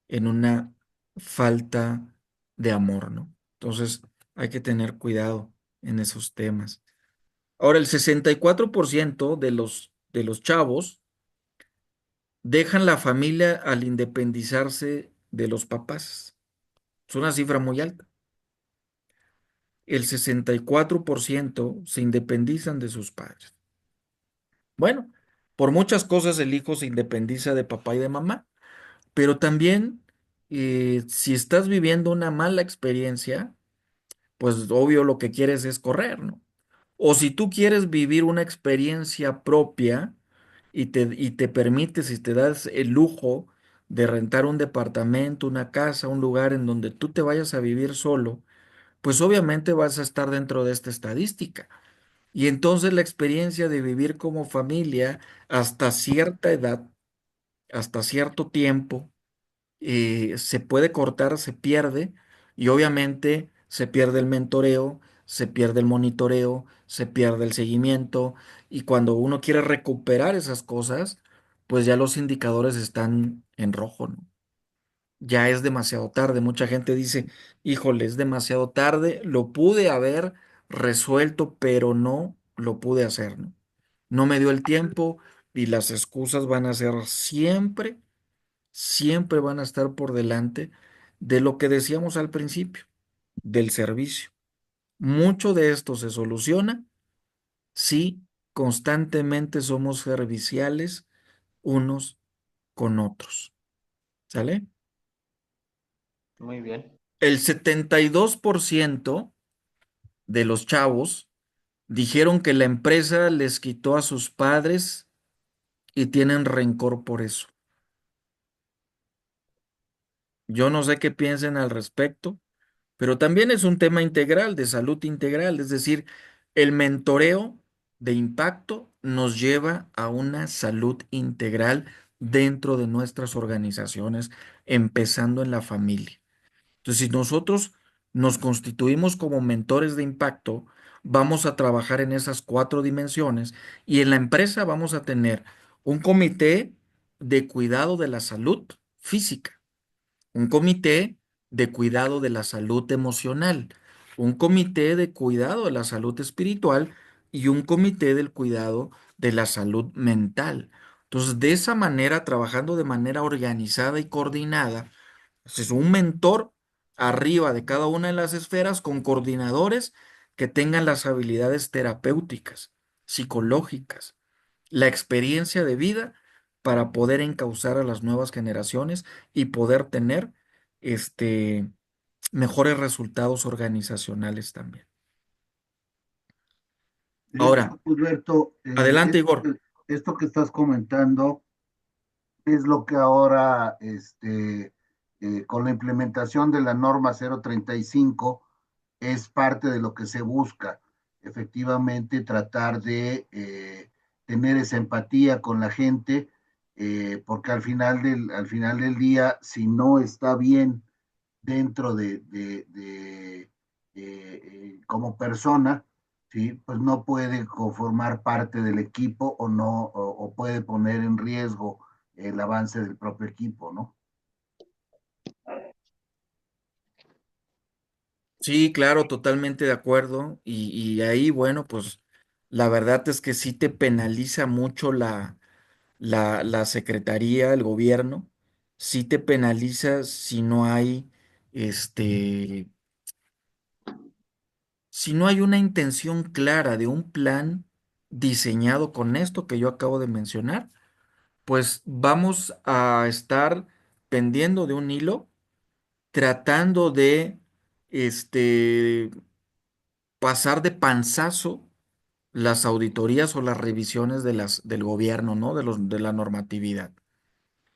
Speaker 2: en una falta de amor, ¿no? Entonces hay que tener cuidado en esos temas. Ahora, el 64% de los chavos dejan la familia al independizarse de los papás. Es una cifra muy alta. El 64% se independizan de sus padres. Bueno, por muchas cosas el hijo se independiza de papá y de mamá, pero también si estás viviendo una mala experiencia, pues obvio lo que quieres es correr, ¿no? O si tú quieres vivir una experiencia propia y te permites y te das el lujo de rentar un departamento, una casa, un lugar en donde tú te vayas a vivir solo, pues obviamente vas a estar dentro de esta estadística. Y entonces la experiencia de vivir como familia hasta cierta edad, hasta cierto tiempo, se puede cortar, se pierde, y obviamente se pierde el mentoreo, se pierde el monitoreo, se pierde el seguimiento, y cuando uno quiere recuperar esas cosas, pues ya los indicadores están en rojo, ¿no? Ya es demasiado tarde. Mucha gente dice, híjole, es demasiado tarde, lo pude haber resuelto, pero no lo pude hacer, ¿no? No me dio el tiempo y las excusas van a ser siempre, siempre van a estar por delante de lo que decíamos al principio, del servicio. Mucho de esto se soluciona si constantemente somos serviciales unos con otros. ¿Sale?
Speaker 5: Muy bien.
Speaker 2: El 72% de los chavos dijeron que la empresa les quitó a sus padres y tienen rencor por eso. Yo no sé qué piensen al respecto, pero también es un tema integral, de salud integral, es decir, el mentoreo de impacto nos lleva a una salud integral dentro de nuestras organizaciones, empezando en la familia. Entonces, si nosotros nos constituimos como mentores de impacto, vamos a trabajar en esas cuatro dimensiones y en la empresa vamos a tener un comité de cuidado de la salud física, un comité de cuidado de la salud emocional, un comité de cuidado de la salud espiritual y un comité del cuidado de la salud mental. Entonces, de esa manera, trabajando de manera organizada y coordinada, es un mentor arriba de cada una de las esferas con coordinadores que tengan las habilidades terapéuticas, psicológicas, la experiencia de vida para poder encauzar a las nuevas generaciones y poder tener este, mejores resultados organizacionales también. Ahora,
Speaker 1: Alberto,
Speaker 2: adelante, Igor.
Speaker 1: esto que estás comentando es lo que ahora, con la implementación de la norma 035, es parte de lo que se busca, efectivamente, tratar de tener esa empatía con la gente, porque al final del día, si no está bien dentro como persona, ¿sí? Pues no puede conformar parte del equipo o no, o puede poner en riesgo el avance del propio equipo, ¿no?
Speaker 2: Sí, claro, totalmente de acuerdo. Y ahí, bueno, pues la verdad es que sí te penaliza mucho la secretaría, el gobierno, sí te penaliza si no hay, este, si no hay una intención clara de un plan diseñado con esto que yo acabo de mencionar, pues vamos a estar pendiendo de un hilo, tratando de, este, pasar de panzazo las auditorías o las revisiones del gobierno, ¿no? De la normatividad.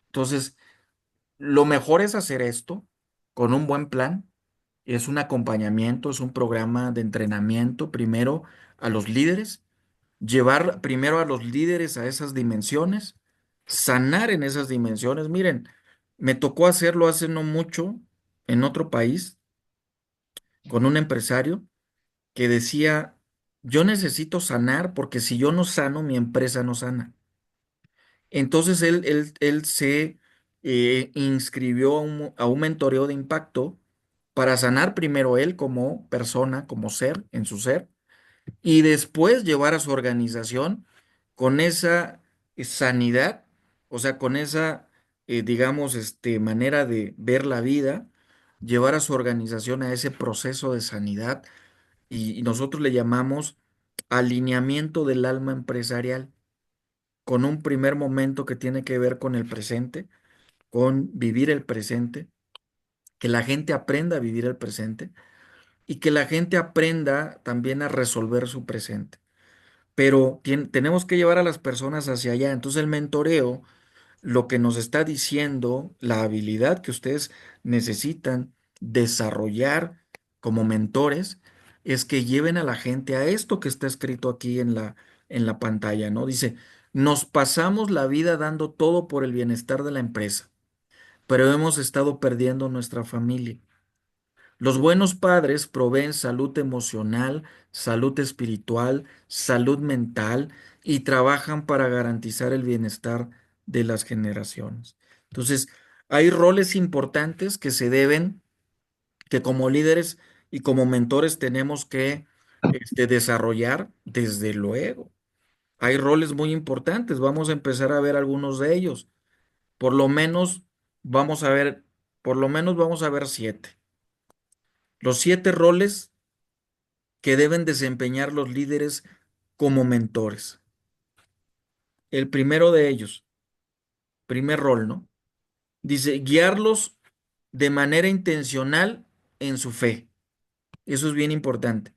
Speaker 2: Entonces, lo mejor es hacer esto con un buen plan. Es un acompañamiento, es un programa de entrenamiento primero a los líderes, llevar primero a los líderes a esas dimensiones, sanar en esas dimensiones. Miren, Me tocó hacerlo hace no mucho en otro país con un empresario que decía, yo necesito sanar porque si yo no sano, mi empresa no sana. Entonces él se inscribió a un mentoreo de impacto para sanar primero él como persona, como ser, en su ser, y después llevar a su organización con esa sanidad, o sea, con esa, digamos, manera de ver la vida, llevar a su organización a ese proceso de sanidad y nosotros le llamamos alineamiento del alma empresarial, con un primer momento que tiene que ver con el presente, con vivir el presente, que la gente aprenda a vivir el presente y que la gente aprenda también a resolver su presente. Pero tenemos que llevar a las personas hacia allá. Entonces el mentoreo lo que nos está diciendo, la habilidad que ustedes necesitan desarrollar como mentores, es que lleven a la gente a esto que está escrito aquí en la pantalla, ¿no? Dice, nos pasamos la vida dando todo por el bienestar de la empresa, pero hemos estado perdiendo nuestra familia. Los buenos padres proveen salud emocional, salud espiritual, salud mental y trabajan para garantizar el bienestar de las generaciones. Entonces, hay roles importantes que se deben, que como líderes y como mentores tenemos que desarrollar desde luego. Hay roles muy importantes, vamos a empezar a ver algunos de ellos. Por lo menos vamos a ver, por lo menos vamos a ver 7. Los 7 roles que deben desempeñar los líderes como mentores. El primero de ellos, primer rol, ¿no? Dice, guiarlos de manera intencional en su fe. Eso es bien importante.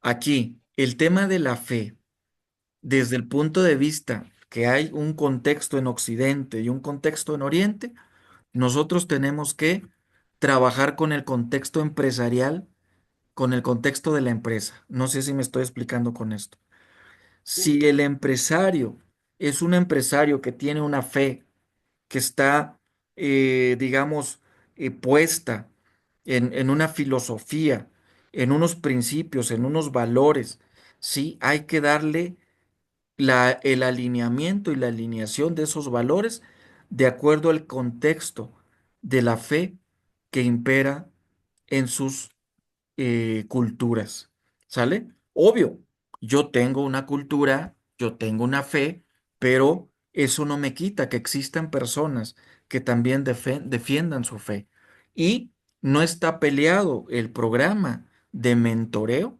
Speaker 2: Aquí, el tema de la fe, desde el punto de vista que hay un contexto en Occidente y un contexto en Oriente, nosotros tenemos que trabajar con el contexto empresarial, con el contexto de la empresa. No sé si me estoy explicando con esto. Si el empresario es un empresario que tiene una fe, que está, digamos, puesta en una filosofía, en unos principios, en unos valores, sí, hay que darle el alineamiento y la alineación de esos valores de acuerdo al contexto de la fe que impera en sus culturas. ¿Sale? Obvio, yo tengo una cultura, yo tengo una fe, pero eso no me quita que existan personas que también defiendan su fe. Y no está peleado el programa de mentoreo,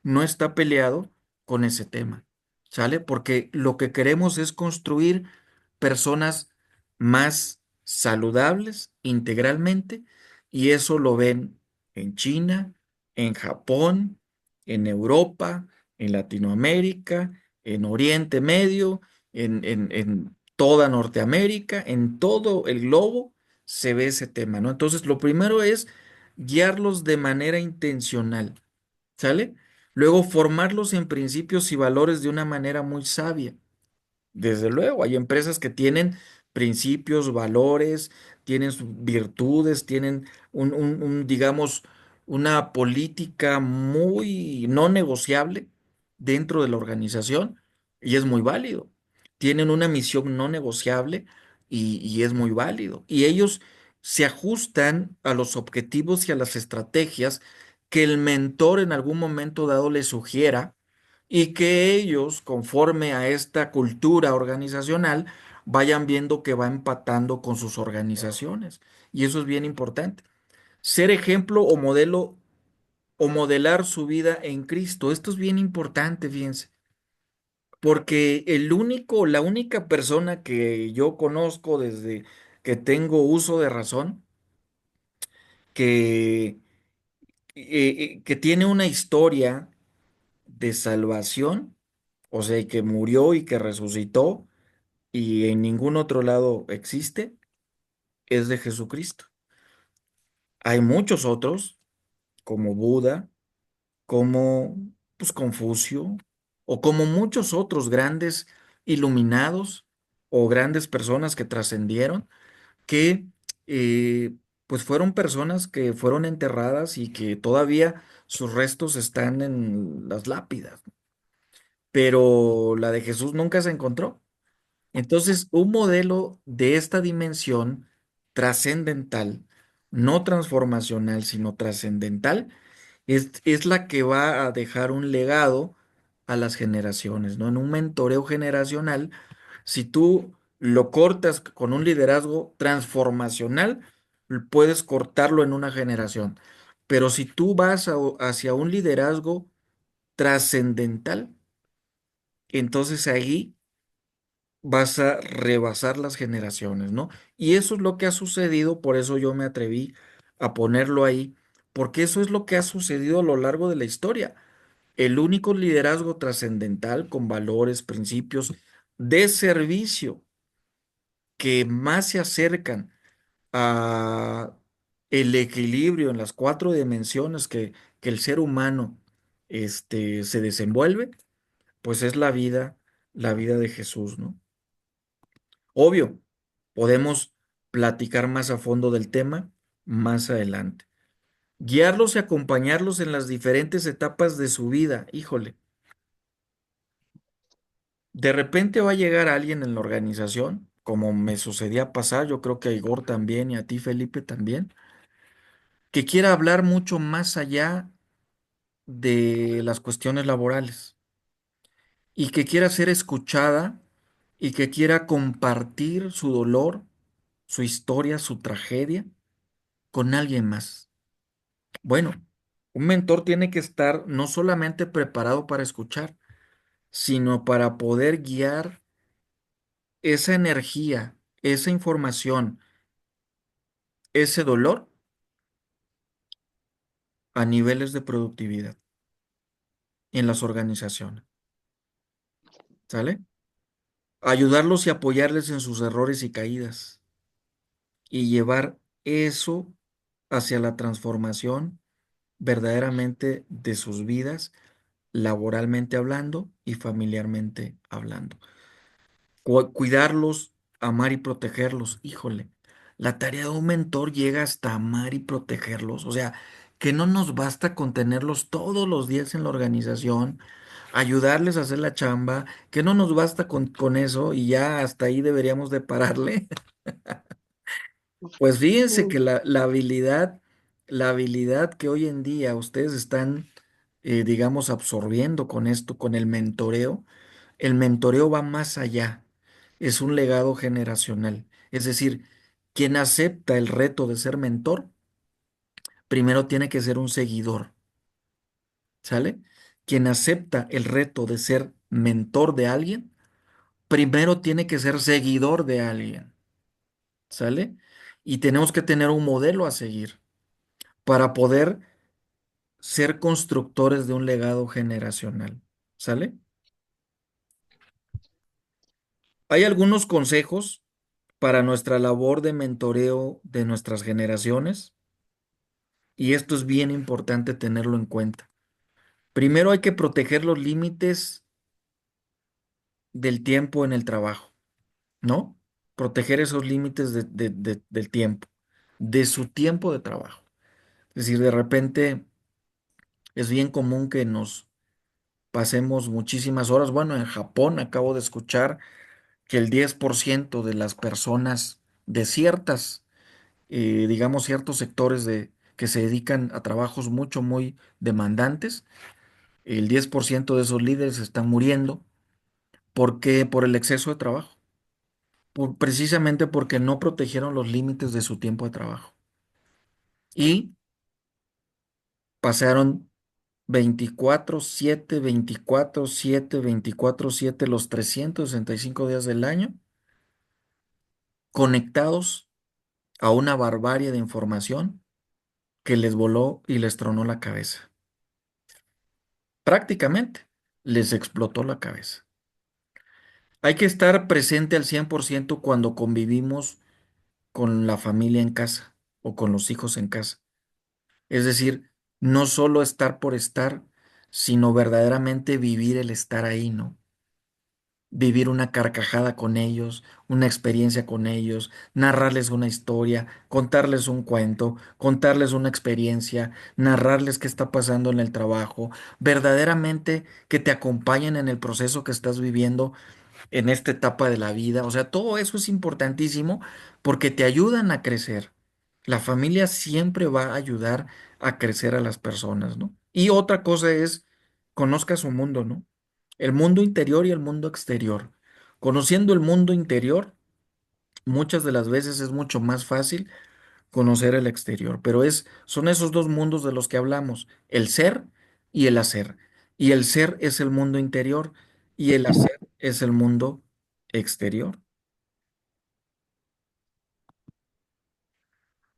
Speaker 2: no está peleado con ese tema. ¿Sale? Porque lo que queremos es construir personas más saludables integralmente y eso lo ven en China, en Japón, en Europa, en Latinoamérica, en Oriente Medio, en toda Norteamérica, en todo el globo se ve ese tema, ¿no? Entonces, lo primero es guiarlos de manera intencional, ¿sale? Luego, formarlos en principios y valores de una manera muy sabia. Desde luego, hay empresas que tienen principios, valores, tienen sus virtudes, tienen digamos, una política muy no negociable dentro de la organización y es muy válido. Tienen una misión no negociable y es muy válido. Y ellos se ajustan a los objetivos y a las estrategias que el mentor en algún momento dado les sugiera y que ellos, conforme a esta cultura organizacional, vayan viendo que va empatando con sus organizaciones. Y eso es bien importante. Ser ejemplo o modelo o modelar su vida en Cristo. Esto es bien importante, fíjense, porque la única persona que yo conozco desde que tengo uso de razón, que, que tiene una historia de salvación, o sea, y que murió y que resucitó y en ningún otro lado existe, es de Jesucristo. Hay muchos otros, como Buda, como pues, Confucio, o como muchos otros grandes iluminados o grandes personas que trascendieron, que eh, pues fueron personas que fueron enterradas y que todavía sus restos están en las lápidas, pero la de Jesús nunca se encontró. Entonces, un modelo de esta dimensión trascendental, no transformacional, sino trascendental, es la que va a dejar un legado a las generaciones, ¿no? En un mentoreo generacional, si tú lo cortas con un liderazgo transformacional, puedes cortarlo en una generación. Pero si tú vas hacia un liderazgo trascendental, entonces ahí vas a rebasar las generaciones, ¿no? Y eso es lo que ha sucedido, por eso yo me atreví a ponerlo ahí, porque eso es lo que ha sucedido a lo largo de la historia. El único liderazgo trascendental con valores, principios de servicio que más se acercan a el equilibrio en las cuatro dimensiones que el ser humano se desenvuelve, pues es la vida de Jesús, ¿no? Obvio, podemos platicar más a fondo del tema más adelante. Guiarlos y acompañarlos en las diferentes etapas de su vida. Híjole, de repente va a llegar alguien en la organización, como me sucedía pasar, yo creo que a Igor también y a ti, Felipe, también, que quiera hablar mucho más allá de las cuestiones laborales y que quiera ser escuchada y que quiera compartir su dolor, su historia, su tragedia con alguien más. Bueno, un mentor tiene que estar no solamente preparado para escuchar, sino para poder guiar esa energía, esa información, ese dolor a niveles de productividad en las organizaciones. ¿Sale? Ayudarlos y apoyarles en sus errores y caídas y llevar eso hacia la transformación verdaderamente de sus vidas, laboralmente hablando y familiarmente hablando. Cuidarlos, amar y protegerlos. Híjole, la tarea de un mentor llega hasta amar y protegerlos. O sea, que no nos basta con tenerlos todos los días en la organización, ayudarles a hacer la chamba, que no nos basta con eso y ya hasta ahí deberíamos de pararle. Pues fíjense que la habilidad que hoy en día ustedes están, digamos, absorbiendo con esto, con el mentoreo va más allá. Es un legado generacional. Es decir, quien acepta el reto de ser mentor, primero tiene que ser un seguidor, ¿sale? Quien acepta el reto de ser mentor de alguien, primero tiene que ser seguidor de alguien, ¿sale? Y tenemos que tener un modelo a seguir para poder ser constructores de un legado generacional, ¿sale? Hay algunos consejos para nuestra labor de mentoreo de nuestras generaciones y esto es bien importante tenerlo en cuenta. Primero hay que proteger los límites del tiempo en el trabajo, ¿no? Proteger esos límites del tiempo, de su tiempo de trabajo. Es decir, de repente es bien común que nos pasemos muchísimas horas. Bueno, en Japón acabo de escuchar que el 10% de las personas de digamos, ciertos sectores que se dedican a trabajos muy demandantes, el 10% de esos líderes están muriendo. ¿Por qué? Por el exceso de trabajo. Precisamente porque no protegieron los límites de su tiempo de trabajo. Y pasaron 24/7, 24/7, 24/7, los 365 días del año, conectados a una barbarie de información que les voló y les tronó la cabeza. Prácticamente les explotó la cabeza. Hay que estar presente al 100% cuando convivimos con la familia en casa o con los hijos en casa. Es decir, no solo estar por estar, sino verdaderamente vivir el estar ahí, ¿no? vivir una carcajada con ellos, una experiencia con ellos, narrarles una historia, contarles un cuento, contarles una experiencia, narrarles qué está pasando en el trabajo, verdaderamente que te acompañen en el proceso que estás viviendo en esta etapa de la vida. O sea, todo eso es importantísimo porque te ayudan a crecer. La familia siempre va a ayudar a crecer a las personas, ¿no? Y otra cosa es, conozca su mundo, ¿no? El mundo interior y el mundo exterior. Conociendo el mundo interior, muchas de las veces es mucho más fácil conocer el exterior, pero son esos dos mundos de los que hablamos, el ser y el hacer. Y el ser es el mundo interior y el hacer es el mundo exterior.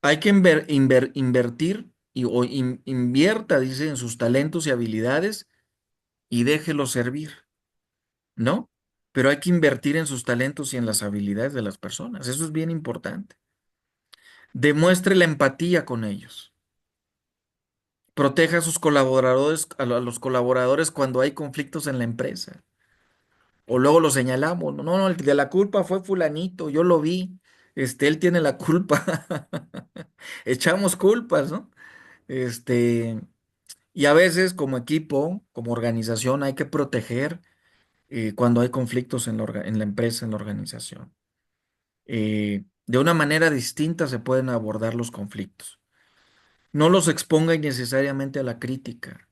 Speaker 2: Hay que invertir invierta, dice, en sus talentos y habilidades y déjelo servir, ¿no? Pero hay que invertir en sus talentos y en las habilidades de las personas. Eso es bien importante. Demuestre la empatía con ellos. Proteja a sus colaboradores, a los colaboradores cuando hay conflictos en la empresa. O luego lo señalamos. No, no, el de la culpa fue fulanito, yo lo vi. Él tiene la culpa. Echamos culpas, ¿no? Este, y a veces como equipo, como organización, hay que proteger cuando hay conflictos en la empresa, en la organización. De una manera distinta se pueden abordar los conflictos. No los exponga innecesariamente a la crítica.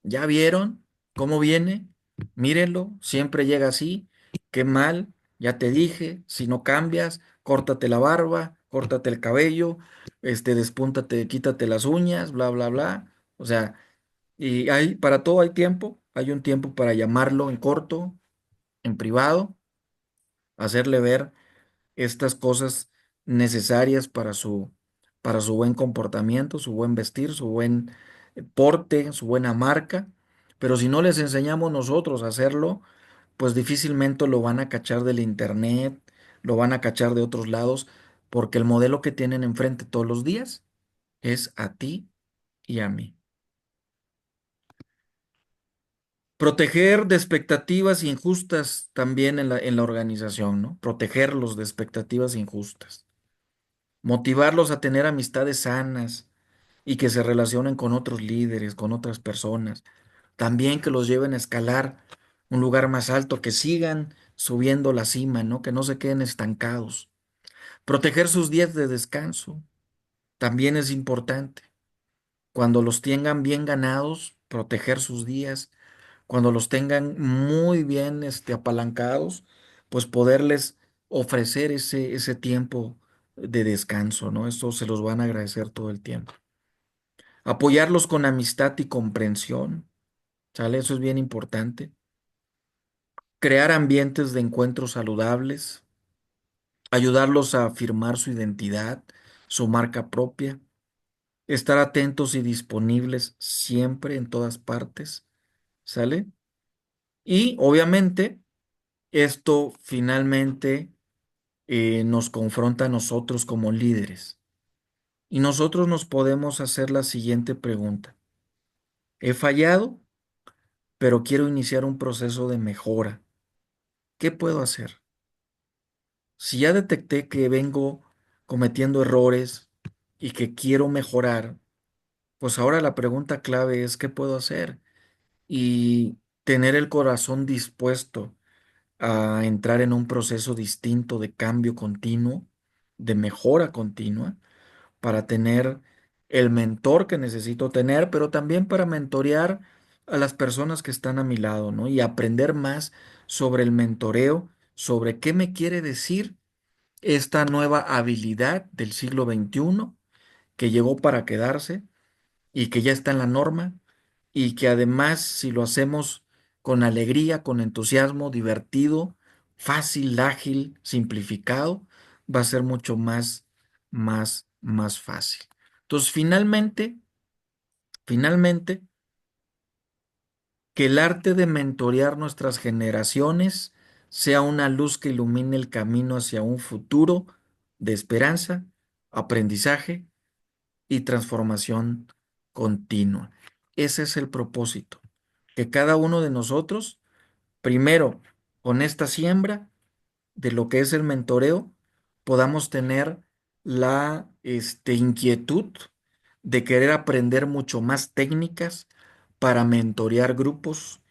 Speaker 2: ¿Ya vieron cómo viene? Mírenlo, siempre llega así. Qué mal, ya te dije, si no cambias, córtate la barba, córtate el cabello, despúntate, quítate las uñas, bla, bla, bla. O sea, y para todo hay tiempo. Hay un tiempo para llamarlo en corto, en privado, hacerle ver estas cosas necesarias para su buen comportamiento, su buen vestir, su buen porte, su buena marca. Pero si no les enseñamos nosotros a hacerlo, pues difícilmente lo van a cachar del internet, lo van a cachar de otros lados, porque el modelo que tienen enfrente todos los días es a ti y a mí. Proteger de expectativas injustas también en la organización, ¿no? Protegerlos de expectativas injustas. Motivarlos a tener amistades sanas y que se relacionen con otros líderes, con otras personas. También que los lleven a escalar un lugar más alto, que sigan subiendo la cima, ¿no? Que no se queden estancados. Proteger sus días de descanso también es importante. Cuando los tengan bien ganados, proteger sus días. Cuando los tengan muy bien apalancados, pues poderles ofrecer ese tiempo de descanso, ¿no? Eso se los van a agradecer todo el tiempo. Apoyarlos con amistad y comprensión, ¿sale? Eso es bien importante. Crear ambientes de encuentros saludables, ayudarlos a afirmar su identidad, su marca propia, estar atentos y disponibles siempre en todas partes, ¿sale? Y obviamente esto finalmente nos confronta a nosotros como líderes. Y nosotros nos podemos hacer la siguiente pregunta. He fallado, pero quiero iniciar un proceso de mejora. ¿Qué puedo hacer? Si ya detecté que vengo cometiendo errores y que quiero mejorar, pues ahora la pregunta clave es ¿qué puedo hacer? Y tener el corazón dispuesto a entrar en un proceso distinto de cambio continuo, de mejora continua, para tener el mentor que necesito tener, pero también para mentorear a las personas que están a mi lado, ¿no? Y aprender más sobre el mentoreo, sobre qué me quiere decir esta nueva habilidad del siglo XXI que llegó para quedarse y que ya está en la norma y que además si lo hacemos con alegría, con entusiasmo, divertido, fácil, ágil, simplificado, va a ser mucho más fácil. Entonces, finalmente, que el arte de mentorear nuestras generaciones sea una luz que ilumine el camino hacia un futuro de esperanza, aprendizaje y transformación continua. Ese es el propósito, que cada uno de nosotros, primero, con esta siembra de lo que es el mentoreo, podamos tener la inquietud de querer aprender mucho más técnicas para mentorear grupos,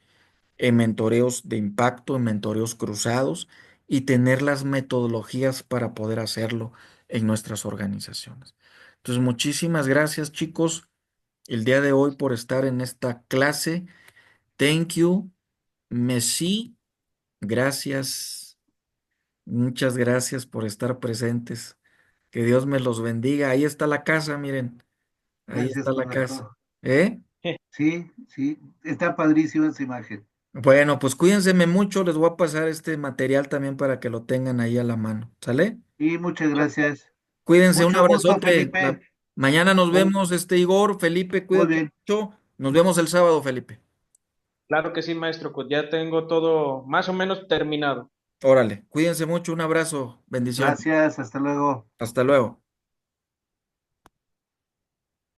Speaker 2: en mentoreos de impacto, en mentoreos cruzados y tener las metodologías para poder hacerlo en nuestras organizaciones. Entonces, muchísimas gracias, chicos, el día de hoy por estar en esta clase. Thank you, Messi. Gracias, muchas gracias por estar presentes. Que Dios me los bendiga. Ahí está la casa, miren. Ahí
Speaker 1: Gracias
Speaker 2: está la
Speaker 1: por la
Speaker 2: casa.
Speaker 1: todo.
Speaker 2: ¿Eh?
Speaker 1: Sí, sí, está padrísima esa imagen.
Speaker 2: Bueno, pues cuídense mucho. Les voy a pasar este material también para que lo tengan ahí a la mano. ¿Sale?
Speaker 1: Y muchas gracias.
Speaker 2: Cuídense, un
Speaker 1: Mucho gusto,
Speaker 2: abrazote.
Speaker 1: Felipe.
Speaker 2: Mañana nos
Speaker 1: Muy,
Speaker 2: vemos, Igor, Felipe,
Speaker 1: muy
Speaker 2: cuídate
Speaker 1: bien.
Speaker 2: mucho. Nos vemos el sábado, Felipe.
Speaker 5: Claro que sí, maestro, pues ya tengo todo más o menos terminado.
Speaker 2: Órale, cuídense mucho, un abrazo, bendiciones.
Speaker 1: Gracias, hasta luego.
Speaker 2: Hasta luego.